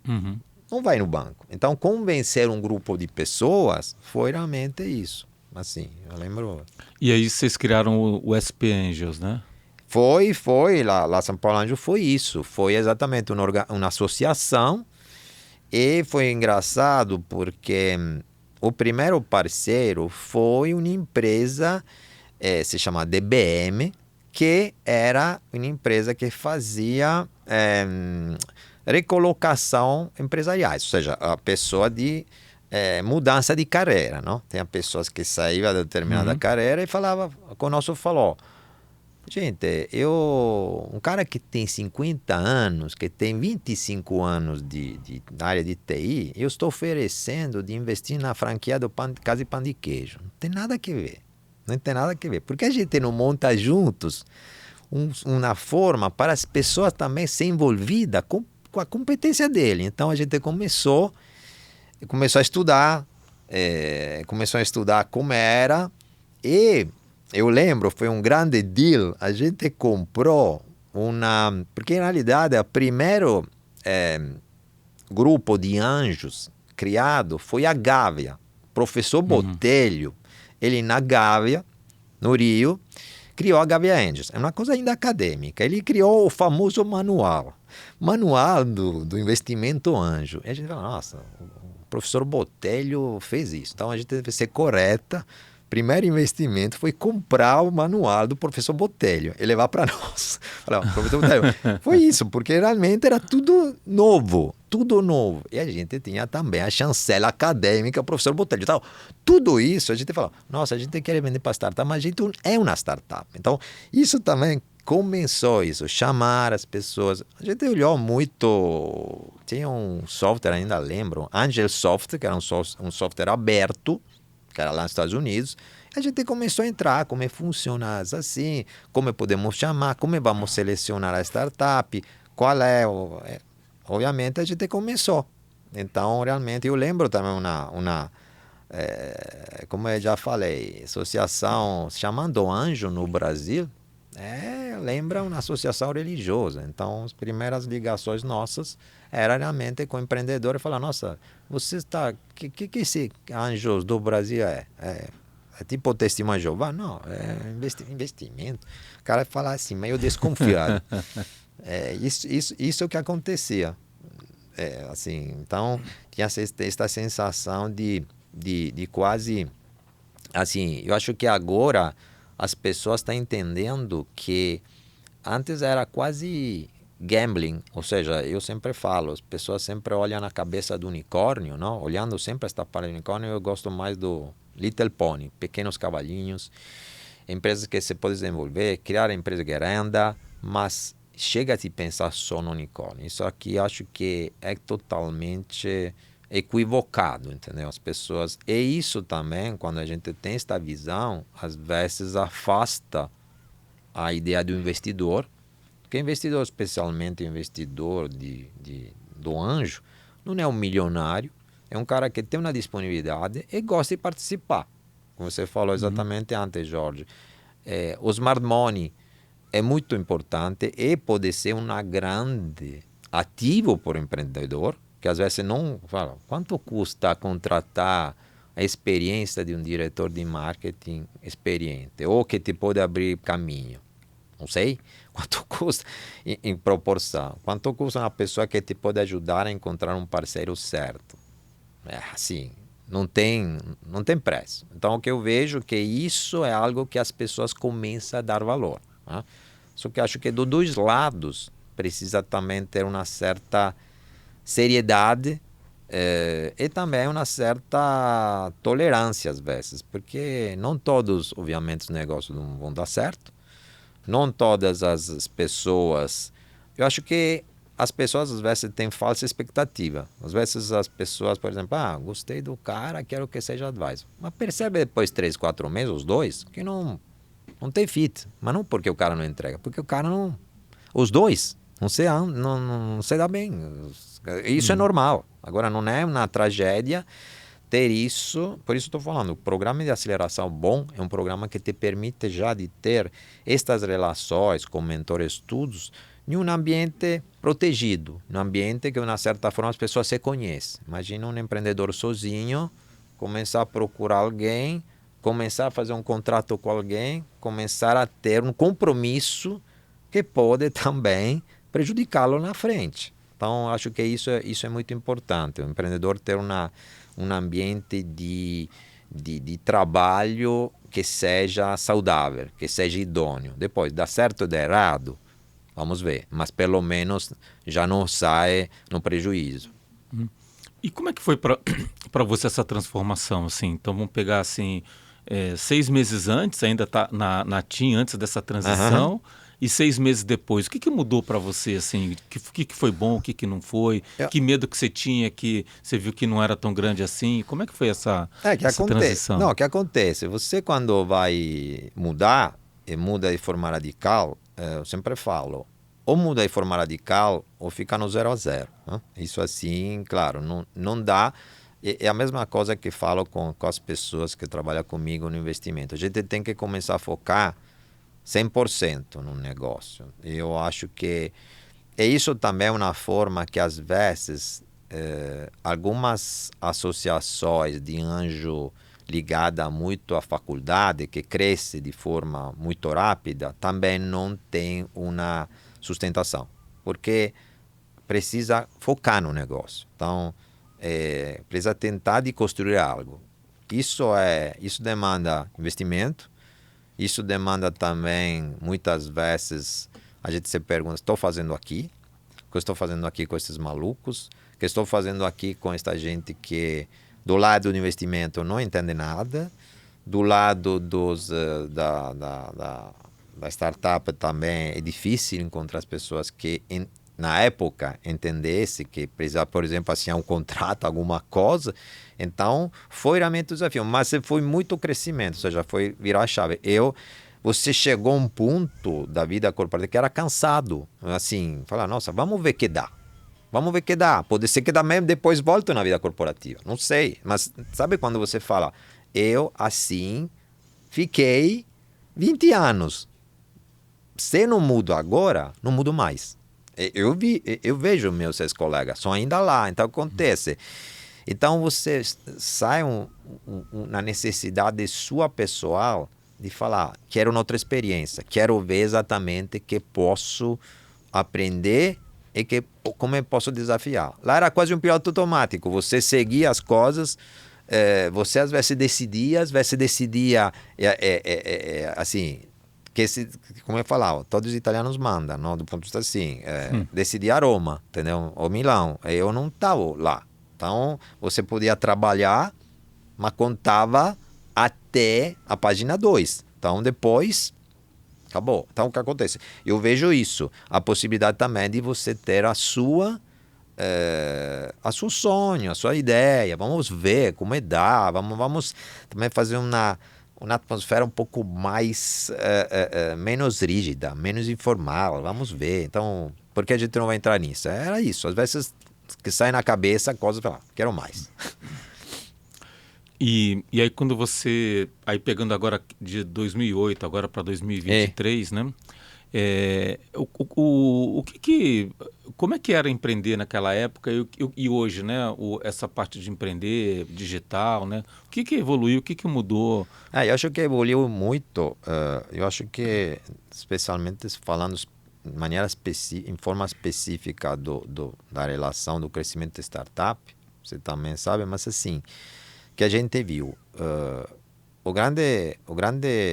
Uhum. Não vai no banco. Então, convencer um grupo de pessoas foi realmente isso. Assim, eu lembro... E aí vocês criaram o SP Angels, né? Foi, lá São Paulo Anjo foi isso, foi exatamente uma associação. E foi engraçado porque o primeiro parceiro foi uma empresa, se chama DBM, que era uma empresa que fazia recolocação empresariais, ou seja, a pessoa de mudança de carreira, não? Tem pessoas que saíam de determinada carreira e falou, gente, um cara que tem 50 anos, que tem 25 anos na área de TI, eu estou oferecendo de investir na franquia do Casa e Pão de Queijo. Não tem nada a ver. Não tem nada a ver. Porque a gente não monta juntos uma forma para as pessoas também ser envolvidas com a competência dele. Então a gente começou a estudar, como era, e eu lembro, foi um grande deal. A gente comprou porque na realidade o primeiro grupo de anjos criado foi a Gávea. Professor Botelho, ele na Gávea, no Rio, criou a Gávea Angels. É uma coisa ainda acadêmica. Ele criou o famoso manual do investimento anjo. E a gente fala, nossa, o professor Botelho fez isso. Então a gente deve ser correta. Primeiro investimento foi comprar o manual do professor Botelho e levar para nós. Professor Botelho, foi isso, porque realmente era tudo novo. E a gente tinha também a chancela acadêmica, professor Botelho. Então, tudo isso, a gente falou, nossa, a gente quer vender para startup, mas a gente é uma startup. Então, isso também começou chamar as pessoas. A gente olhou muito, tinha um software, ainda lembro, Angel Soft, que era um software aberto, que era lá nos Estados Unidos. A gente começou a entrar, como funciona assim, como podemos chamar, como vamos selecionar a startup, qual é obviamente a gente começou. Então, realmente, eu lembro também como eu já falei, associação chamando Anjo no Brasil, lembra uma associação religiosa. Então, as primeiras ligações nossas eram realmente com empreendedores e falar, nossa, você está... que esse Anjos do Brasil é tipo Testemunho de Jeová? Não, é investimento. O cara fala assim, meio desconfiado. Isso que acontecia. Assim, então, tinha essa sensação de quase... Assim, eu acho que agora as pessoas estão entendendo que antes era quase gambling, ou seja, eu sempre falo, as pessoas sempre olham na cabeça do unicórnio, não? Olhando sempre esta parte do unicórnio, eu gosto mais do Little Pony, pequenos cavalinhos, empresas que se pode desenvolver, criar empresa grande, mas chega a te pensar só no unicórnio. Isso aqui eu acho que é totalmente equivocado, entendeu? As pessoas... E isso também, quando a gente tem esta visão, às vezes afasta a ideia do investidor, porque investidor, especialmente investidor do anjo, não é um milionário, é um cara que tem uma disponibilidade e gosta de participar. Como você falou exatamente antes, Jorge. O smart money é muito importante e pode ser um grande ativo para o empreendedor, que às vezes não fala quanto custa contratar a experiência de um diretor de marketing experiente ou que te pode abrir caminho. Não sei quanto custa em proporção. Quanto custa uma pessoa que te pode ajudar a encontrar um parceiro certo. Assim, não tem preço. Então, o que eu vejo é que isso é algo que as pessoas começam a dar valor. Né? Só que acho que dos dois lados precisa também ter uma certa seriedade e também uma certa tolerância às vezes, porque não todos, obviamente, os negócios não vão dar certo. Não todas as pessoas... Eu acho que as pessoas às vezes têm falsa expectativa. Às vezes as pessoas, por exemplo, gostei do cara, quero que seja advisor. Mas percebe depois 3, 4 meses, os dois, que não tem fit. Mas não porque o cara não entrega, porque o cara não... Os dois não se dá bem. Isso é normal. Agora, não é uma tragédia ter isso. Por isso estou falando, o programa de aceleração bom é um programa que te permite já de ter estas relações com mentores, estudos, em um ambiente protegido, um ambiente que, de uma certa forma, as pessoas se conhecem. Imagina um empreendedor sozinho, começar a procurar alguém, começar a fazer um contrato com alguém, começar a ter um compromisso que pode também prejudicá-lo na frente. Então, acho que isso é muito importante. O empreendedor ter um ambiente de trabalho que seja saudável, que seja idôneo. Depois, dá certo ou dá errado, vamos ver. Mas, pelo menos, já não sai no prejuízo. E como é que foi para você essa transformação? Assim? Então, vamos pegar assim, 6 meses antes, ainda tá na TIM, antes dessa transição... E 6 meses depois, o que mudou para você? Assim, o que foi bom, o que não foi? Que medo que você tinha, que você viu que não era tão grande assim? Como é que foi essa transição? Não, o que acontece? Você quando vai mudar, e muda de forma radical, eu sempre falo, ou muda de forma radical, ou fica no 0 a 0. Né? Isso assim, claro, não dá. É a mesma coisa que falo com as pessoas que trabalham comigo no investimento. A gente tem que começar a focar 100% no negócio. Eu acho que isso também é uma forma que às vezes algumas associações de anjo ligada muito à faculdade, que cresce de forma muito rápida, também não tem uma sustentação, porque precisa focar no negócio. Então, precisa tentar de construir algo. Isso demanda investimento. Isso demanda também, muitas vezes, a gente se pergunta, estou fazendo aqui? O que eu estou fazendo aqui com esses malucos? O que estou fazendo aqui com esta gente que, do lado do investimento, não entende nada? Do lado da startup também é difícil encontrar as pessoas que, na época, entendessem que precisava, por exemplo, assinar um contrato, alguma coisa. Então, foi realmente um desafio, mas foi muito crescimento, ou seja, foi virar a chave. Você chegou a um ponto da vida corporativa que era cansado, assim, falar, nossa, vamos ver que dá. Vamos ver que dá. Pode ser que dá mesmo, depois volto na vida corporativa. Não sei, mas sabe quando você fala, eu, assim, fiquei 20 anos. Se não mudo agora, não mudo mais. Eu vejo meus ex-colegas, são ainda lá, então acontece. Então você sai na necessidade sua pessoal de falar, quero uma outra experiência, quero ver exatamente que posso aprender e como eu posso desafiar. Lá era quase um piloto automático, você seguia as coisas, você às vezes decidia assim, como eu falava, todos os italianos mandam, não? Do ponto de vista assim, decidia Roma, entendeu? Ou Milão, eu não estava lá. Então, você podia trabalhar, mas contava até a página 2. Então, depois, acabou. Então, o que acontece? Eu vejo isso. A possibilidade também de você ter a seu sonho, a sua ideia. Vamos ver como dá. Vamos também fazer uma atmosfera um pouco mais menos rígida, menos informal, vamos ver. Então, por que a gente não vai entrar nisso? Era isso, às vezes que sai na cabeça coisas, quero mais. E aí quando você, aí pegando agora de 2008 agora para 2023, né? Como é que era empreender naquela época e hoje, né? Essa parte de empreender digital, né? O que evoluiu, o que mudou? Eu acho que evoluiu muito. Eu acho que, especialmente falando de maneira em forma específica da relação do crescimento de startup, você também sabe, mas assim, que a gente viu, o grande,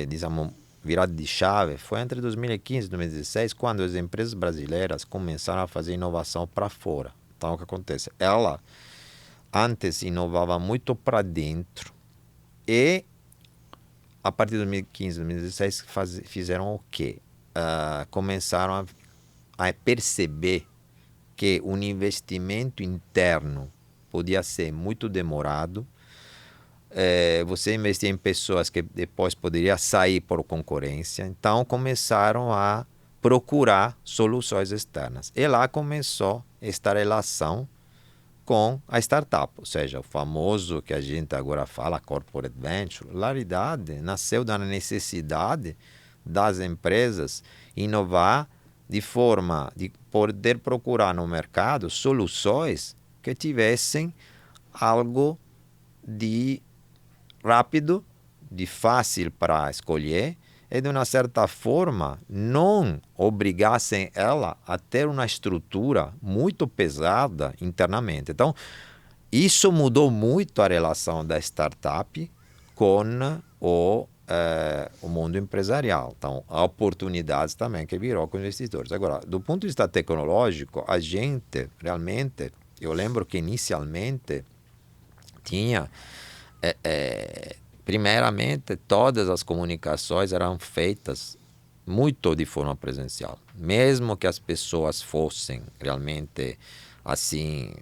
digamos, virada de chave foi entre 2015 e 2016, quando as empresas brasileiras começaram a fazer inovação para fora. Então, o que acontece? Ela antes inovava muito para dentro e, a partir de 2015, 2016, fizeram o quê? Começaram a perceber que o investimento interno podia ser muito demorado. Você investir em pessoas que depois poderia sair por concorrência, então começaram a procurar soluções externas. E lá começou esta relação com a startup, ou seja, o famoso que a gente agora fala corporate venture. Na realidade, nasceu da necessidade das empresas inovar de forma de poder procurar no mercado soluções que tivessem algo de rápido, de fácil para escolher e de uma certa forma não obrigassem ela a ter uma estrutura muito pesada internamente. Então, isso mudou muito a relação da startup com o mundo empresarial. Então, há oportunidades também que virou com investidores. Agora, do ponto de vista tecnológico, a gente realmente, eu lembro que inicialmente tinha primeiramente, todas as comunicações eram feitas muito de forma presencial. Mesmo que as pessoas fossem realmente assim,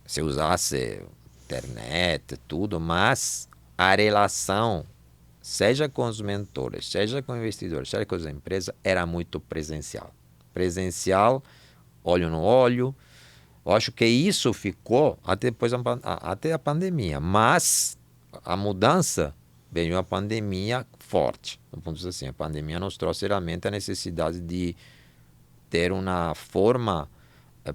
se usasse internet, tudo, mas a relação, seja com os mentores, seja com investidores, seja com as empresas, era muito presencial. Presencial, olho no olho. Eu acho que isso ficou até depois até a pandemia, mas a mudança veio a pandemia forte. No ponto de vista assim, a pandemia nos trouxe realmente a necessidade de ter uma forma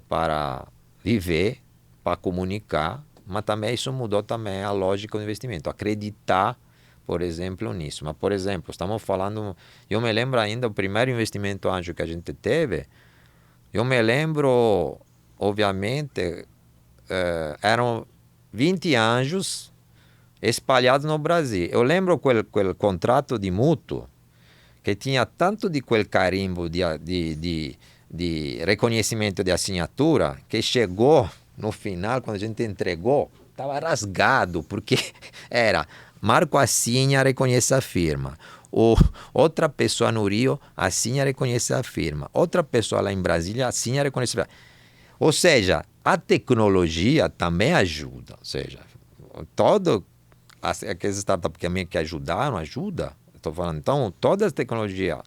para viver, para comunicar, mas também isso mudou também a lógica do investimento, acreditar, por exemplo, nisso. Mas, por exemplo, estamos falando, eu me lembro ainda o primeiro investimento anjo que a gente teve, eu me lembro, obviamente, eram 20 anjos espalhados no Brasil. Eu lembro aquele contrato de mútuo que tinha tanto de quel carimbo de reconhecimento de assinatura que chegou no final, quando a gente entregou, estava rasgado, porque era Marco assina, reconhece a firma. Outra pessoa no Rio assina, reconhece a firma. Outra pessoa lá em Brasília assina, reconhece a firma. Ou seja, a tecnologia também ajuda. Ou seja, aqueles startups que ajudaram, ajuda. Estou falando, então, toda a tecnologia,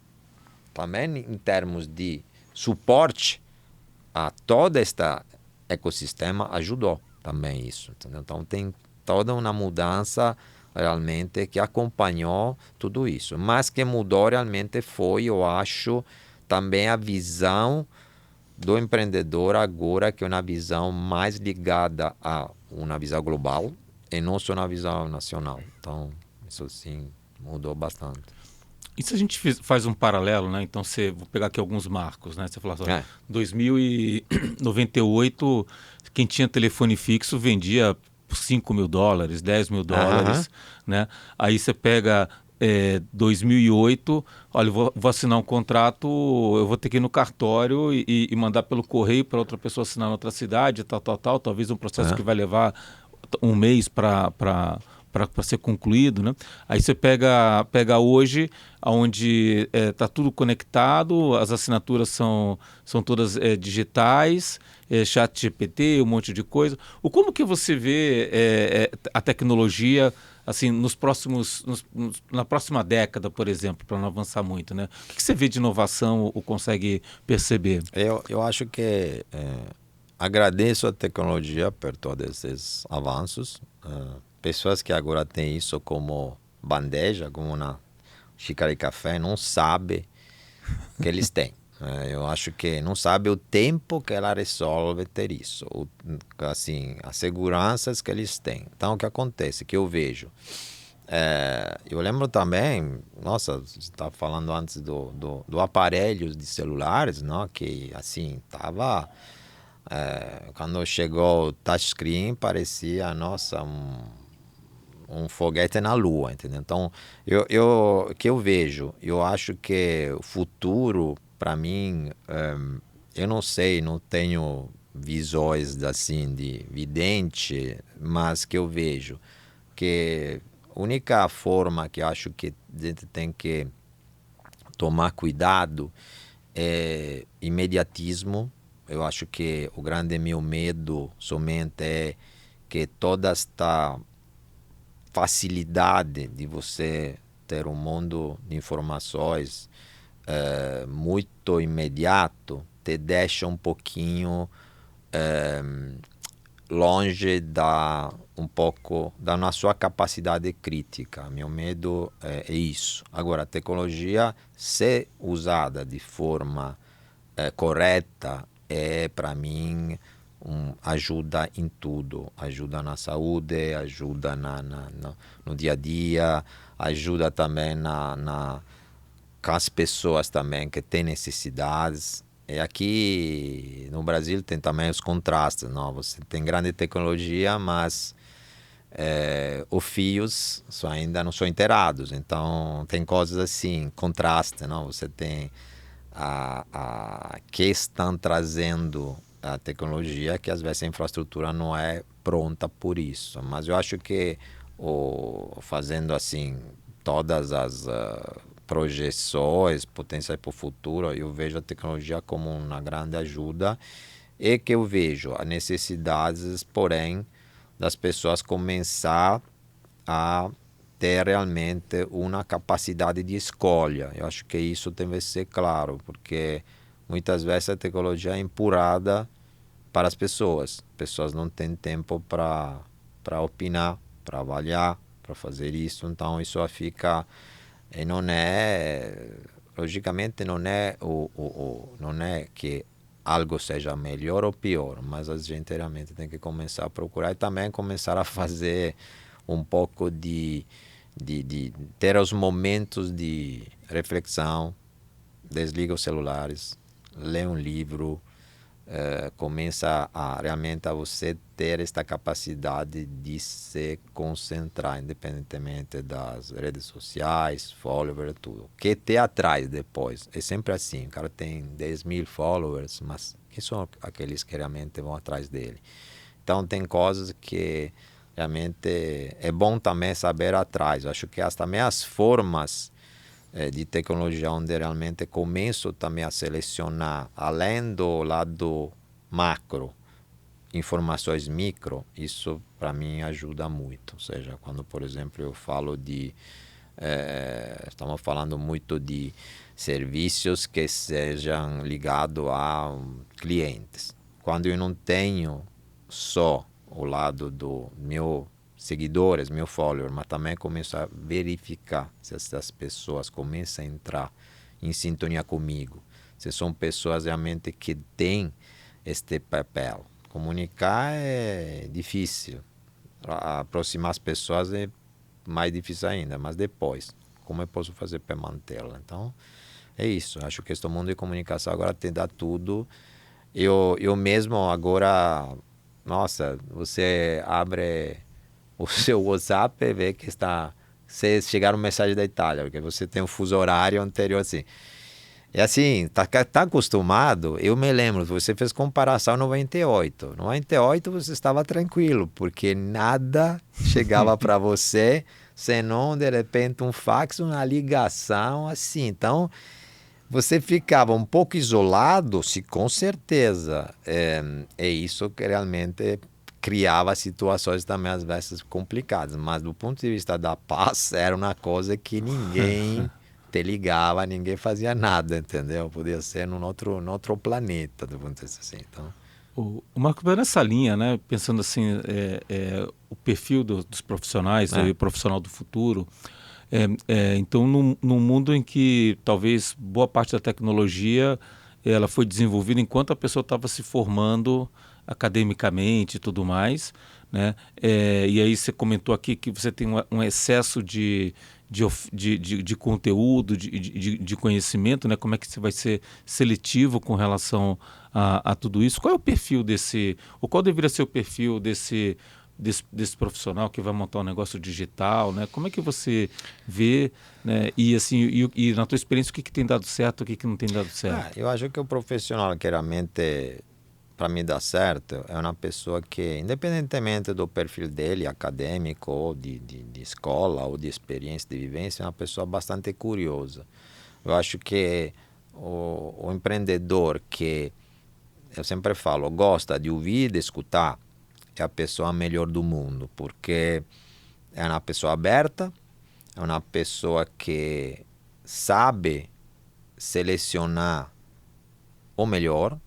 também em termos de suporte a todo este ecossistema, ajudou também isso. Entendeu? Então, tem toda uma mudança realmente que acompanhou tudo isso. Mas que mudou realmente foi, eu acho, também a visão do empreendedor agora, que é uma visão mais ligada a uma visão global e não só uma visão nacional. Então, isso sim mudou bastante. E se a gente faz um paralelo, né? Então, vou pegar aqui alguns marcos, né? Você falou assim, 2098, quem tinha telefone fixo vendia por $5.000, $10.000, né? Aí você pega 2008, olha, vou assinar um contrato, eu vou ter que ir no cartório e mandar pelo correio para outra pessoa assinar em outra cidade, tal, talvez um processo que vai levar um mês para ser concluído, né? Aí você pega hoje, onde está tudo conectado, as assinaturas são todas digitais, chat GPT, um monte de coisa. Como que você vê a tecnologia assim, na próxima década, por exemplo, para não avançar muito, né? O que você vê de inovação ou consegue perceber? Eu acho que agradeço a tecnologia por todos esses avanços. Pessoas que agora têm isso como bandeja, como uma xícara de café, não sabem que eles têm. Eu acho que não sabe o tempo que ela resolve ter isso, assim, as seguranças que eles têm. Então, o que acontece? Que eu vejo. Eu lembro também, nossa, você estava falando antes do aparelhos de celulares, não? Que assim, estava. Quando chegou o touchscreen, parecia, nossa, um foguete na lua, entendeu? Então, o que eu vejo, eu acho que o futuro, para mim, eu não sei, não tenho visões assim de vidente, mas que eu vejo que a única forma que eu acho que a gente tem que tomar cuidado é imediatismo. Eu acho que o grande meu medo somente é que toda esta facilidade de você ter um mundo de informações muito imediato te deixa um pouquinho longe da um pouco da na sua capacidade crítica. Meu medo é isso. Agora, a tecnologia, se usada de forma correta, é para mim ajuda em tudo, ajuda na saúde, ajuda no dia a dia, ajuda também com as pessoas também que têm necessidades. E aqui no Brasil tem também os contrastes, não? Você tem grande tecnologia, mas os fios ainda não são inteirados. Então tem coisas assim, contraste, não? Você tem que estão trazendo a tecnologia, que às vezes a infraestrutura não é pronta por isso. Mas eu acho que fazendo assim todas as projeções potenciais para o futuro, eu vejo a tecnologia como uma grande ajuda e que eu vejo as necessidades, porém, das pessoas começar a ter realmente uma capacidade de escolha. Eu acho que isso deve ser claro, porque muitas vezes a tecnologia é empurrada para as pessoas. As pessoas não têm tempo para opinar, para avaliar, para fazer isso. Então isso fica e não é, logicamente não é não é que algo seja melhor ou pior, mas a gente realmente tem que começar a procurar e também começar a fazer um pouco de ter os momentos de reflexão, desliga os celulares, lê um livro, começa realmente a você ter esta capacidade de se concentrar, independentemente das redes sociais, followers, tudo. Que te atrai depois. É sempre assim, o cara tem 10 mil followers, mas quem são aqueles que realmente vão atrás dele? Então tem coisas que realmente é bom também saber atrás. Eu acho que também as formas de tecnologia onde realmente começo também a selecionar, além do lado macro, informações micro, isso para mim ajuda muito. Ou seja, quando, por exemplo, eu falo estamos falando muito de serviços que sejam ligados a clientes. Quando eu não tenho só o lado do meu seguidores, meu follower, mas também começo a verificar se essas pessoas começam a entrar em sintonia comigo, se são pessoas realmente que têm este papel. Comunicar é difícil, aproximar as pessoas é mais difícil ainda, mas depois, como eu posso fazer para mantê-la? Então, é isso. Acho que este mundo de comunicação agora te dá tudo. Eu mesmo agora, nossa, você abre o seu WhatsApp e vê que se chegar uma mensagem da Itália, porque você tem um fuso horário anterior assim. É assim, tá acostumado. Eu me lembro, você fez comparação 98. 98 você estava tranquilo, porque nada chegava para você, senão de repente um fax, uma ligação, assim. Então, você ficava um pouco isolado, se com certeza. É isso que realmente criava situações também às vezes complicadas, mas do ponto de vista da paz era uma coisa que ninguém te ligava, ninguém fazia nada, entendeu? Podia ser num outro planeta, do ponto de vista assim. Então, O Marco, vai nessa linha, né? Pensando assim, o perfil dos profissionais, o profissional do futuro. Então, num mundo em que talvez boa parte da tecnologia ela foi desenvolvida enquanto a pessoa estava se formando academicamente e tudo mais, né? E aí você comentou aqui que você tem um excesso de conteúdo, de conhecimento, né? Como é que você vai ser seletivo com relação a tudo isso? Qual é o perfil ou qual deveria ser o perfil desse profissional que vai montar um negócio digital, né? Como é que você vê, né? E assim, e na tua experiência, o que tem dado certo, o que não tem dado certo? eu acho que o profissional que realmente para mim dar certo é uma pessoa que, independentemente do perfil dele, acadêmico ou de escola ou de experiência, de vivência, é uma pessoa bastante curiosa. Eu acho que o empreendedor que, eu sempre falo, gosta de ouvir e de escutar, é a pessoa melhor do mundo, porque é uma pessoa aberta, é uma pessoa que sabe selecionar o melhor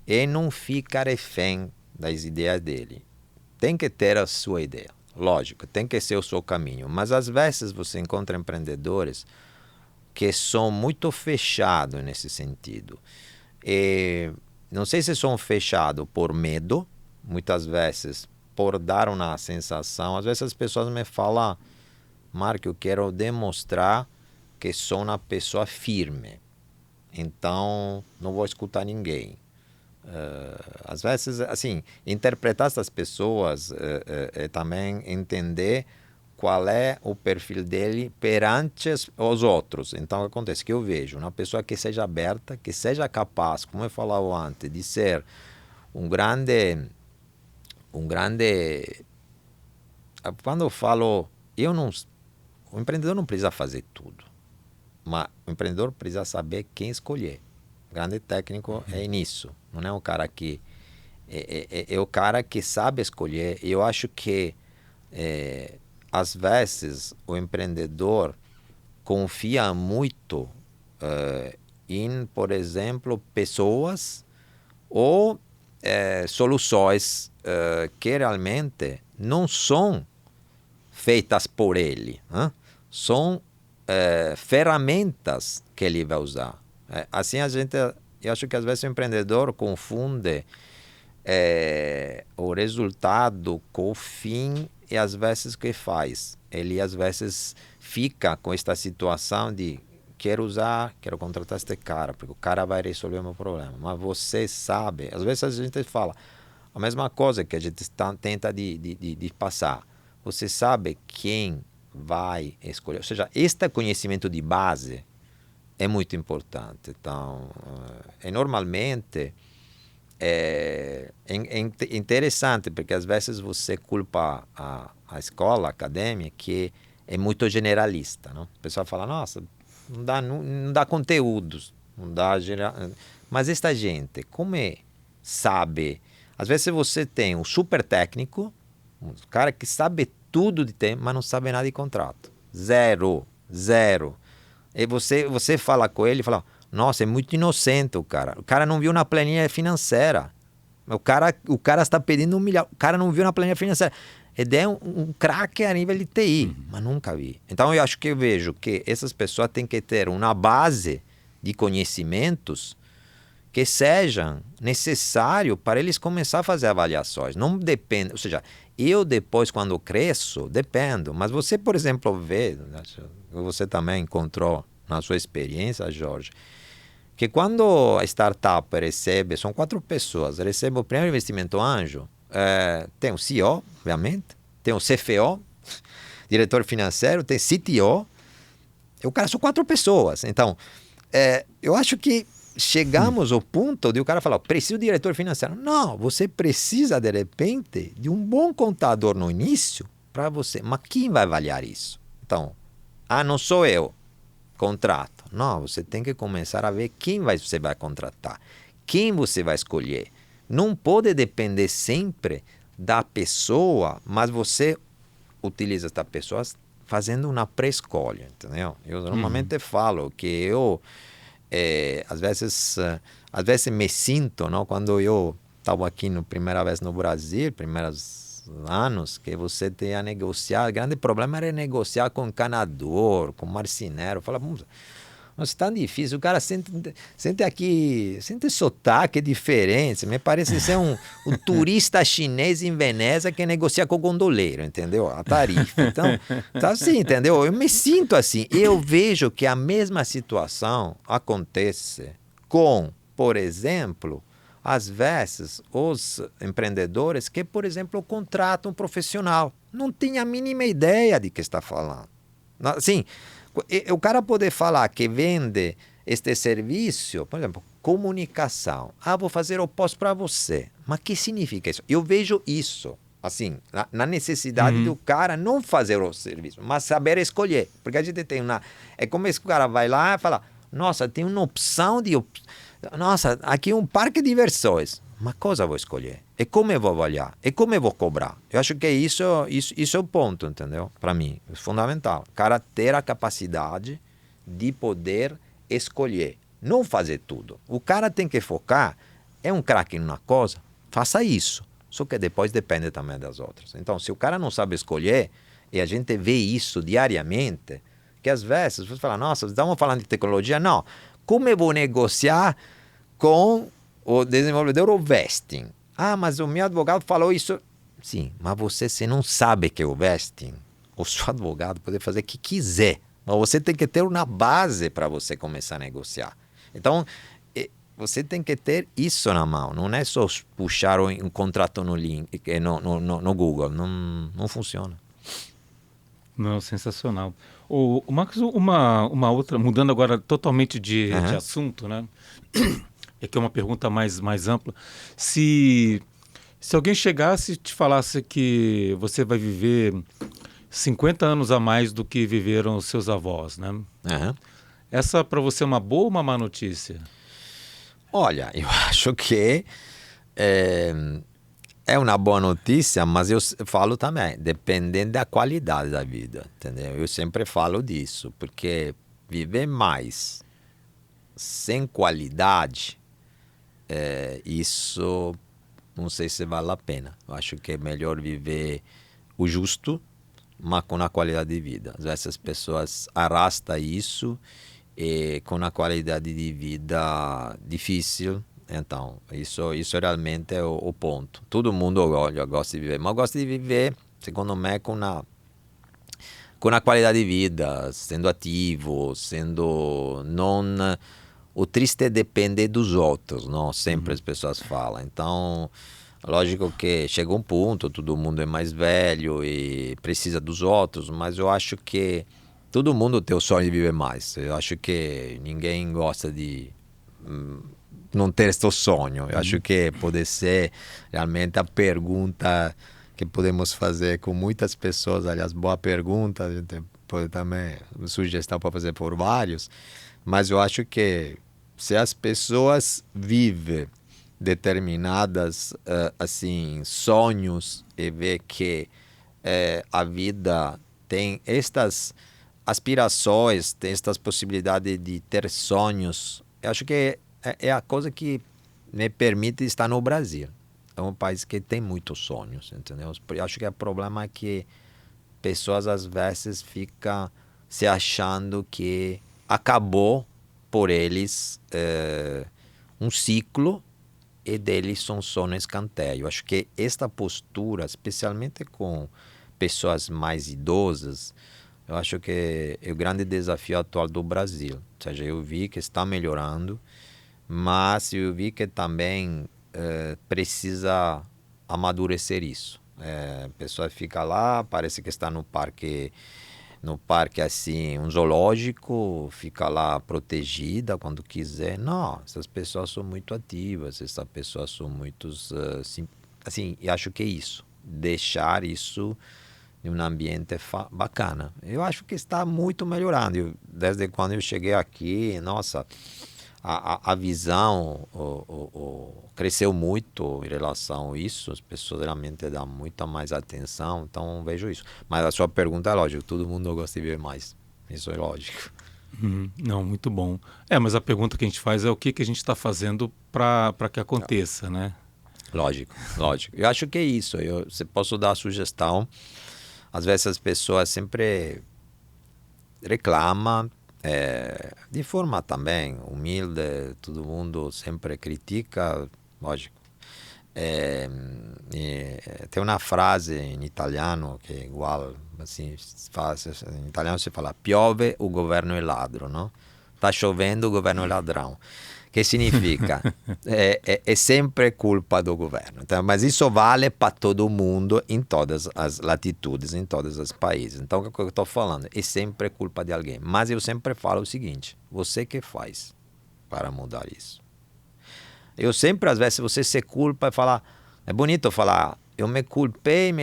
e não fica refém das ideias dele. Tem que ter a sua ideia, lógico, tem que ser o seu caminho, mas às vezes você encontra empreendedores que são muito fechados nesse sentido. E não sei se são fechados por medo, muitas vezes por dar uma sensação. Às vezes as pessoas me falam, Marco, eu quero demonstrar que sou uma pessoa firme, então não vou escutar ninguém. Às vezes, assim, interpretar essas pessoas é também entender qual é o perfil dele perante os outros. Então, acontece que eu vejo uma pessoa que seja aberta, que seja capaz, como eu falava antes, de ser um grande... Quando eu falo, o empreendedor não precisa fazer tudo, mas o empreendedor precisa saber quem escolher. O grande técnico é nisso, não é o cara que... É o cara que sabe escolher. E eu acho que às vezes o empreendedor confia muito em, por exemplo, pessoas ou soluções que realmente não são feitas por ele, né? São ferramentas que ele vai usar. Assim eu acho que às vezes o empreendedor confunde o resultado com o fim e às vezes o que faz. Ele às vezes fica com esta situação de quero contratar este cara, porque o cara vai resolver o meu problema. Mas você sabe, às vezes a gente fala a mesma coisa que a gente tenta de passar. Você sabe quem vai escolher. Ou seja, este conhecimento de base é muito importante. Então, normalmente é interessante, porque às vezes você culpa a escola, a academia, que é muito generalista, não? O pessoal fala, nossa, não dá conteúdos, não dá mas esta gente, como sabe? Às vezes você tem um super técnico, um cara que sabe tudo de tema, mas não sabe nada de contrato. Zero. E você fala com ele e fala, nossa, é muito inocente o cara. O cara não viu na planilha financeira. O cara está pedindo 1 milhão. O cara não viu na planilha financeira. Ele é um craque a nível de TI, mas nunca vi. Então eu vejo que essas pessoas têm que ter uma base de conhecimentos que sejam necessários para eles começar a fazer avaliações. Não depende, ou seja, eu depois quando cresço, dependo. Mas você, por exemplo, vê, você também encontrou na sua experiência, Jorge, que quando a startup recebe, são 4 pessoas, recebe o primeiro investimento anjo, tem o CEO, obviamente, tem o CFO, diretor financeiro, tem CTO, e o cara são 4 pessoas. Então, eu acho que chegamos ao ponto de o cara falar, preciso de diretor financeiro. Não, você precisa, de repente, de um bom contador no início para você. Mas quem vai avaliar isso? Então, não sou eu, contrato. Não, você tem que começar a ver quem você vai contratar, quem você vai escolher. Não pode depender sempre da pessoa, mas você utiliza essa pessoa fazendo uma pré-escolha, entendeu? Eu normalmente falo que eu às vezes me sinto, não, quando eu estava aqui na primeira vez no Brasil, primeiros anos, que você tem a negociar, o grande problema era negociar com encanador, com marceneiro, fala, nossa, tão difícil, o cara sente aqui, sente sotaque diferente, me parece ser um turista chinês em Veneza que negocia com o gondoleiro, entendeu? A tarifa. Então, tá assim, entendeu? Eu me sinto assim. Eu vejo que a mesma situação acontece com, por exemplo, às vezes, os empreendedores que, por exemplo, contratam um profissional. Não tem a mínima ideia de que está falando. Assim, o cara poder falar que vende este serviço, por exemplo, comunicação. Vou fazer o post para você. Mas que significa isso? Eu vejo isso, assim, na necessidade do cara não fazer o serviço, mas saber escolher. Porque a gente tem uma... É como esse cara vai lá e fala, nossa, tem uma opção de... Nossa, aqui um parque de diversões. Mas coisa eu vou escolher? E como eu vou avaliar? E como eu vou cobrar? Eu acho que isso é o ponto, entendeu? Para mim, é fundamental. O cara ter a capacidade de poder escolher. Não fazer tudo. O cara tem que focar. É um craque em uma coisa? Faça isso. Só que depois depende também das outras. Então, se o cara não sabe escolher, e a gente vê isso diariamente, que às vezes você fala, nossa, estamos falando de tecnologia? Não. Como eu vou negociar com o desenvolvedor o vesting? Mas o meu advogado falou isso. Sim, mas você, se não sabe que é o vesting, o seu advogado pode fazer o que quiser. Mas você tem que ter uma base para você começar a negociar. Então, você tem que ter isso na mão. Não é só puxar um contrato no link, no Google. Não funciona. Não, sensacional. O Marcos, uma outra, mudando agora totalmente de assunto, né? É que é uma pergunta mais ampla. Se alguém chegasse e te falasse que você vai viver 50 anos a mais do que viveram os seus avós, né? Essa para você é uma boa ou uma má notícia? Olha, eu acho que é uma boa notícia, mas eu falo também, dependendo da qualidade da vida, entendeu? Eu sempre falo disso, porque viver mais sem qualidade, isso não sei se vale a pena. Eu acho que é melhor viver o justo, mas com a qualidade de vida. Às vezes as pessoas arrastam isso e com a qualidade de vida difícil. Então, isso realmente é o ponto. Todo mundo gosta de viver, mas gosta de viver, segundo me, com a qualidade de vida, sendo ativo, sendo não... O triste é depender dos outros, não? Sempre as pessoas falam. Então, lógico que chega um ponto, todo mundo é mais velho e precisa dos outros, mas eu acho que todo mundo tem o sonho de viver mais. Eu acho que ninguém gosta de não ter este sonho. Eu acho que pode ser realmente a pergunta que podemos fazer com muitas pessoas. Aliás, boa pergunta, a gente pode também, sugestão para fazer por vários. Mas eu acho que se as pessoas vivem determinadas assim sonhos e vê que a vida tem estas aspirações, tem estas possibilidades de ter sonhos, eu acho que é a coisa que me permite estar no Brasil. É um país que tem muitos sonhos, entendeu? Eu acho que o problema é que pessoas às vezes ficam se achando que acabou por eles um ciclo e deles são só no escanteio. Acho que esta postura, especialmente com pessoas mais idosas, eu acho que é o grande desafio atual do Brasil. Ou seja, eu vi que está melhorando, mas eu vi que também precisa amadurecer isso. A pessoa fica lá, parece que está no parque assim, um zoológico, fica lá protegida quando quiser. Não, essas pessoas são muito ativas, essas pessoas são muito... assim, eu acho que é isso. Deixar isso em um ambiente bacana. Eu acho que está muito melhorando. Desde quando eu cheguei aqui, nossa, a visão cresceu muito em relação a isso, as pessoas realmente dão muita mais atenção, então vejo isso. Mas a sua pergunta é lógico, todo mundo gosta de ver mais, isso é lógico. Não, muito bom. Mas a pergunta que a gente faz é o que a gente está fazendo para que aconteça, né? Lógico, lógico. Eu acho que é isso, se posso dar a sugestão, às vezes as pessoas sempre reclamam, de forma também humilde, todo mundo sempre critica, lógico. Tem uma frase em italiano que é igual, assim, em italiano se fala piove, o governo é ladro, no? Tá chovendo, o governo é ladrão. Que significa? É sempre culpa do governo. Então, mas isso vale para todo mundo, em todas as latitudes, em todos os países. Então, o que eu estou falando? É sempre culpa de alguém. Mas eu sempre falo o seguinte, você que faz para mudar isso? Eu sempre, às vezes, você se culpa e fala, é bonito falar, eu me culpei,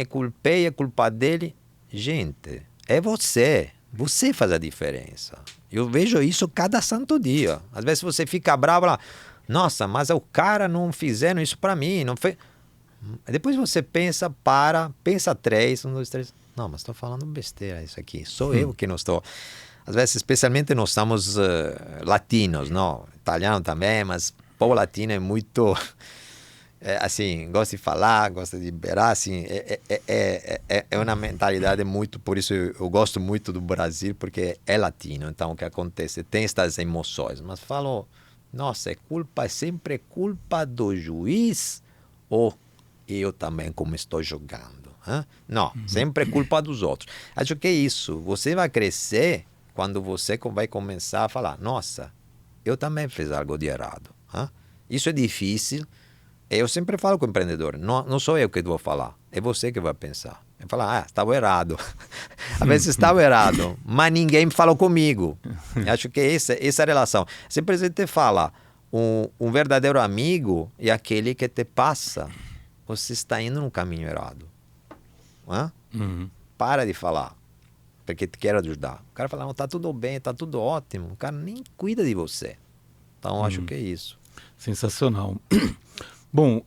é culpa dele. Gente, é você. Você faz a diferença. Eu vejo isso cada santo dia. Às vezes você fica bravo lá, nossa, mas o cara não fizeram isso para mim, não fez. Depois você pensa 3, 1, 2, 3. Não, mas estou falando besteira isso aqui. Sou eu que não estou. Às vezes, especialmente nós somos latinos, não? Italiano também, mas o povo latino é muito, assim, gosta de falar, gosta de liberar, assim, é uma mentalidade muito, por isso eu gosto muito do Brasil, porque é latino, então o que acontece? Tem essas emoções, mas falo, nossa, é sempre culpa do juiz ou eu também como estou jogando? Hein? Não, sempre é culpa dos outros. Acho que é isso, você vai crescer quando você vai começar a falar, nossa, eu também fiz algo de errado. Hein? Isso é difícil. Eu sempre falo com o empreendedor, não sou eu que vou falar, é você que vai pensar. Eu falo, estava errado. Às vezes estava errado, mas ninguém falou comigo. Eu acho que essa relação. Sempre a gente fala, um verdadeiro amigo é aquele que te passa, você está indo no caminho errado. Para de falar, porque te quero ajudar. O cara fala, não, tá tudo bem, tá tudo ótimo. O cara nem cuida de você. Então, acho que é isso. Sensacional. Bom,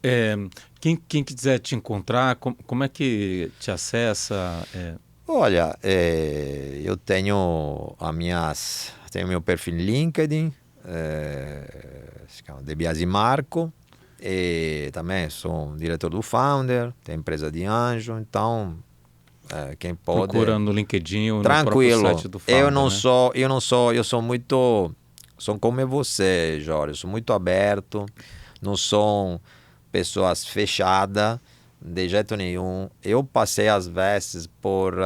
quem quiser te encontrar, como é que te acessa? Olha, eu tenho meu perfil LinkedIn, se chama De Biasi Marco, e também sou diretor do Founder, tem empresa de anjo, então quem pode... Procura no LinkedIn ou tranquilo. No próprio site do Founder, eu sou muito... Sou como você, Jorge, eu sou muito aberto, não sou pessoas fechadas, de jeito nenhum. Eu passei às vezes por,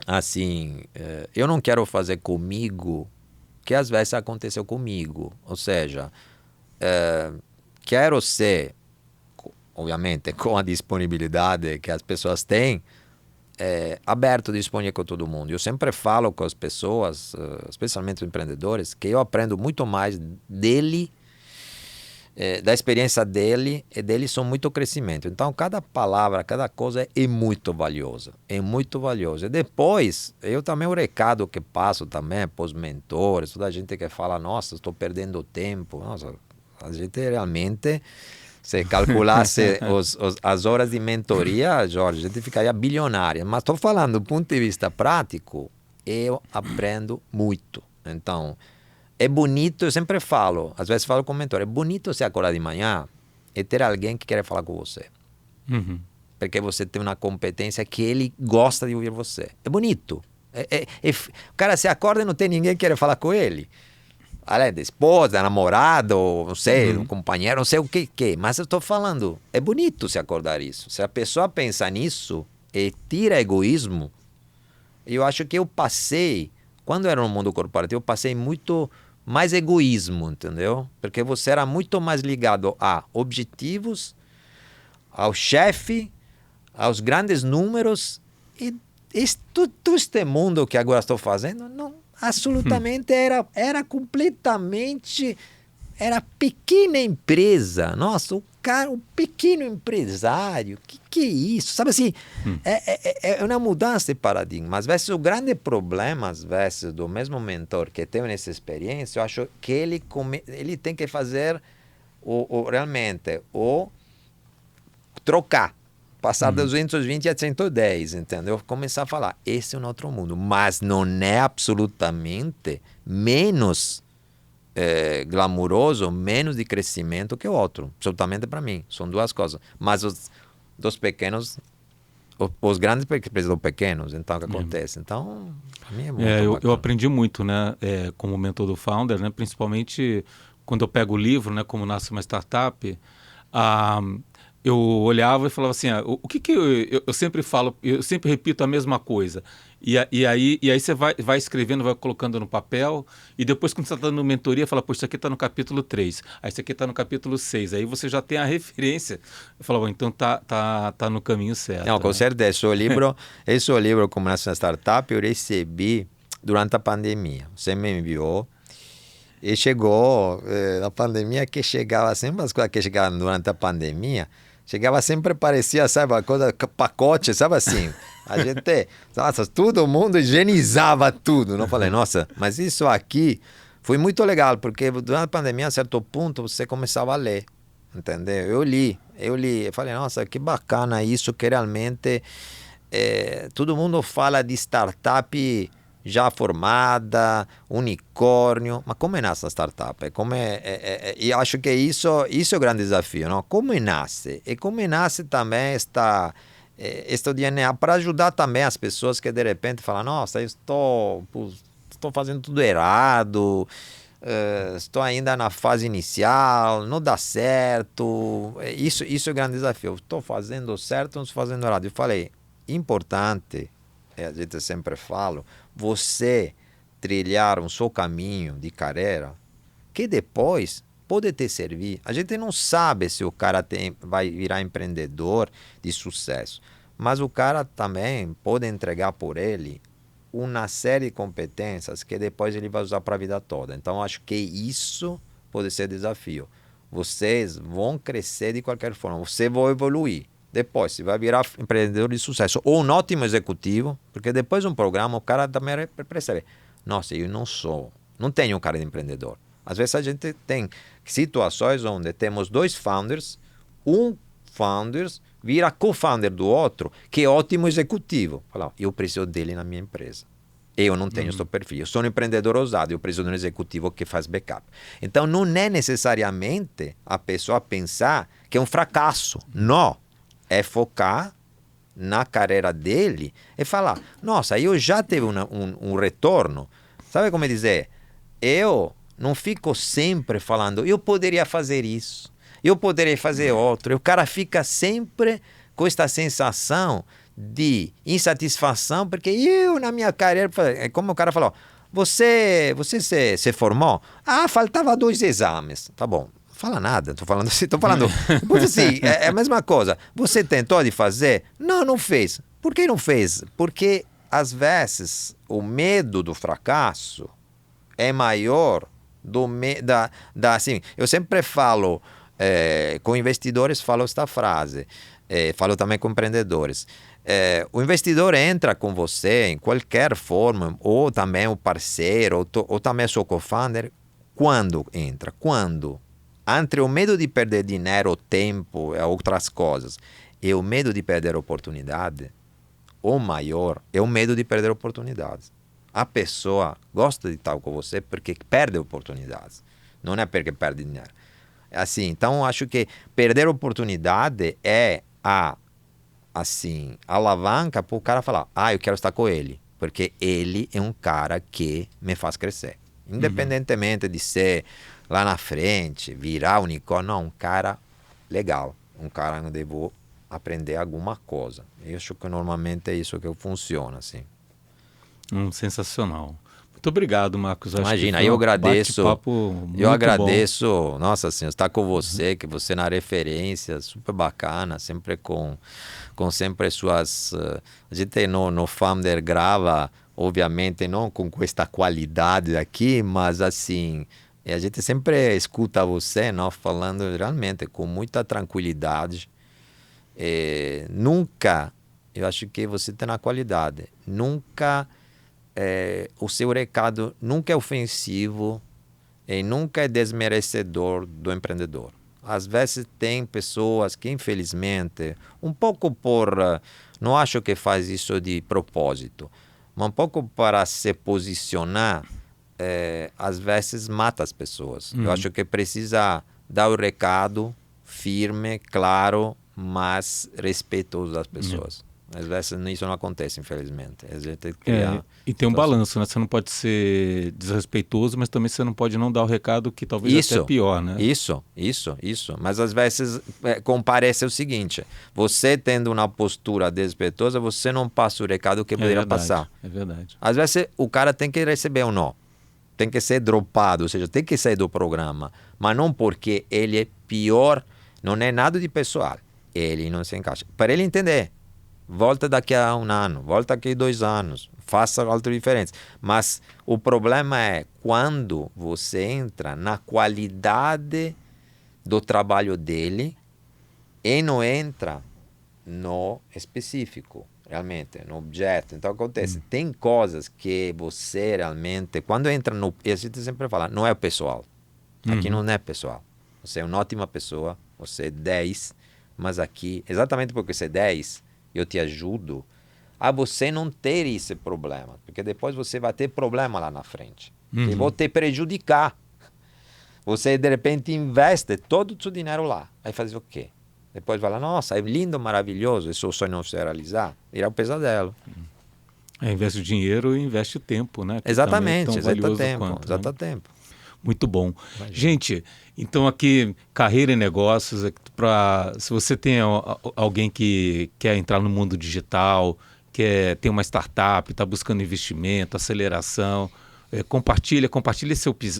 assim, eu não quero fazer comigo que às vezes aconteceu comigo. Ou seja, quero ser, obviamente, com a disponibilidade que as pessoas têm, aberto, disponível com todo mundo. Eu sempre falo com as pessoas, especialmente os empreendedores, que eu aprendo muito mais dele, da experiência dele, e dele são muito crescimento. Então, cada palavra, cada coisa é muito valiosa. É muito valiosa. E depois, eu também o recado que passo também para os mentores, toda a gente que fala, nossa, estou perdendo tempo. Nossa, a gente realmente... Se calculasse as horas de mentoria, Jorge, a gente ficaria bilionária. Mas estou falando do ponto de vista prático, eu aprendo muito. Então, é bonito, eu sempre falo, às vezes falo com o mentor, é bonito você acordar de manhã e ter alguém que quer falar com você. Porque você tem uma competência que ele gosta de ouvir você. É bonito. O cara se acorda e não tem ninguém que quer falar com ele. Além da esposa, namorado, não sei, um companheiro, não sei o que. Mas eu estou falando, é bonito se acordar isso. Se a pessoa pensa nisso e tira egoísmo, eu acho que eu passei, quando eu era no mundo corporativo, eu passei muito mais egoísmo, entendeu? Porque você era muito mais ligado a objetivos, ao chefe, aos grandes números. E todo este mundo que agora estou fazendo, não. Absolutamente era completamente, era pequena empresa. Nossa, o cara, um pequeno empresário, que é isso? Sabe assim, é uma mudança de paradigma. Às vezes o grande problema, às vezes, do mesmo mentor que teve essa experiência, eu acho que ele tem que fazer realmente trocar. Passar de 220 a 110, entendeu? Começar a falar, esse é um outro mundo. Mas não é absolutamente menos glamuroso, menos de crescimento que o outro. Absolutamente para mim. São duas coisas. Mas dos pequenos, os grandes precisam pequenos. Então, o que acontece? Então, para mim é muito eu aprendi muito, né? Como mentor do Founder, né? Principalmente quando eu pego o livro, né? Como Nasce uma Startup, eu olhava e falava assim, o que eu sempre falo, eu sempre repito a mesma coisa. E aí você vai escrevendo, vai colocando no papel, e depois quando você está dando mentoria, fala, poxa, isso aqui está no capítulo 3, aí isso aqui está no capítulo 6, aí você já tem a referência. Eu falava, então tá no caminho certo. Não, com certeza. Esse livro, Como Nasce uma Startup, eu recebi durante a pandemia. Você me enviou. E chegou na pandemia, que chegava sempre as coisas que chegavam durante a pandemia, chegava sempre, parecia, sabe, uma coisa, pacote, sabe assim. A gente, nossa, todo mundo higienizava tudo. Não falei, nossa, mas isso aqui foi muito legal, porque durante a pandemia, a certo ponto, você começava a ler, entendeu? Eu li, eu falei, nossa, que bacana isso, que realmente todo mundo fala de startup já formada, unicórnio, mas como nasce a startup? E acho que isso é o grande desafio, não? Como nasce? E como nasce também este DNA para ajudar também as pessoas que de repente falam, nossa, eu estou fazendo tudo errado, estou ainda na fase inicial, não dá certo. Isso é o grande desafio. Estou fazendo certo, não estou fazendo errado. Eu falei, importante, a gente sempre fala, você trilhar um seu caminho de carreira que depois pode te servir. A gente não sabe se o cara vai virar empreendedor de sucesso, mas o cara também pode entregar por ele uma série de competências que depois ele vai usar para a vida toda. Então, acho que isso pode ser desafio. Vocês vão crescer de qualquer forma, você vai evoluir. Depois, você vai virar empreendedor de sucesso ou um ótimo executivo, porque depois de um programa, o cara também percebe, nossa, eu não tenho cara de empreendedor. Às vezes a gente tem situações onde temos dois founders, um founder vira co-founder do outro, que é ótimo executivo. Fala, eu preciso dele na minha empresa. Eu não tenho esse perfil. Eu sou um empreendedor ousado, eu preciso de um executivo que faz backup. Então, não é necessariamente a pessoa pensar que é um fracasso. Não. É focar na carreira dele e falar, nossa, eu já tive um retorno. Sabe como dizer? Eu não fico sempre falando, eu poderia fazer isso, eu poderia fazer outro. E o cara fica sempre com esta sensação de insatisfação, porque eu na minha carreira, como o cara falou, você se formou? Ah, faltava 2 exames. Tá bom. Fala nada, estou falando assim, assim, é a mesma coisa. Você tentou de fazer? Não fez. Por que não fez? Porque, às vezes, o medo do fracasso é maior assim, eu sempre falo, com investidores, falo esta frase, falo também com empreendedores. O investidor entra com você em qualquer forma, ou também o parceiro, ou também o seu co-founder, quando entra? Quando? Entre o medo de perder dinheiro, tempo e outras coisas e o medo de perder oportunidade, o maior é o medo de perder oportunidades. A pessoa gosta de estar com você porque perde oportunidades, não é porque perde dinheiro. Assim, então acho que perder oportunidade é a alavanca para o cara falar, eu quero estar com ele, porque ele é um cara que me faz crescer. Independentemente de ser lá na frente, virar unicórnio, não, um cara legal, um cara onde eu vou aprender alguma coisa. Eu acho que normalmente é isso que funciona, assim. Sensacional. Muito obrigado, Marcos. Imagina, eu agradeço, nossa senhora, estar com você, que você na referência, super bacana, sempre com sempre suas... A gente no Founder grava, obviamente, não com esta qualidade aqui, mas assim... E a gente sempre escuta você, não, falando realmente com muita tranquilidade. Nunca, eu acho que você tem a qualidade, nunca, o seu recado nunca é ofensivo e nunca é desmerecedor do empreendedor. Às vezes tem pessoas que, infelizmente, um pouco não acho que faz isso de propósito, mas um pouco para se posicionar, às vezes mata as pessoas. Eu acho que precisa dar o recado firme, claro, mas respeitoso às pessoas. Às vezes isso não acontece, infelizmente. A gente cria e tem um balanço, né? Você não pode ser desrespeitoso, mas também você não pode não dar o recado que talvez até pior, né? Isso. Mas às vezes parece o seguinte, você tendo uma postura desrespeitosa, você não passa o recado que poderia passar. É verdade. Às vezes o cara tem que receber ou não. Tem que ser dropado, ou seja, tem que sair do programa. Mas não porque ele é pior, não é nada de pessoal. Ele não se encaixa. Para ele entender, volta daqui a um ano, volta daqui a 2 anos, faça algo diferente. Mas o problema é quando você entra na qualidade do trabalho dele e não entra no específico, realmente, no objeto. Então acontece, tem coisas que você realmente, quando entra no... E a gente sempre fala, não é o pessoal. Aqui não é pessoal. Você é uma ótima pessoa, você é 10, mas aqui, exatamente porque você é 10, eu te ajudo a você não ter esse problema. Porque depois você vai ter problema lá na frente. E vou te prejudicar. Você, de repente, investe todo o seu dinheiro lá. Aí fazer o quê? Depois vai lá, nossa, é lindo, maravilhoso, esse sonho não se realizar. Irá um pesadelo. Investe o dinheiro e investe o tempo, né? Que Exatamente, exato tempo. Muito bom. Imagina. Gente, então aqui, carreira e negócios, se você tem alguém que quer entrar no mundo digital, tem uma startup, está buscando investimento, aceleração, compartilha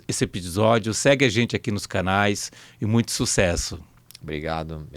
esse episódio, segue a gente aqui nos canais e muito sucesso. Obrigado.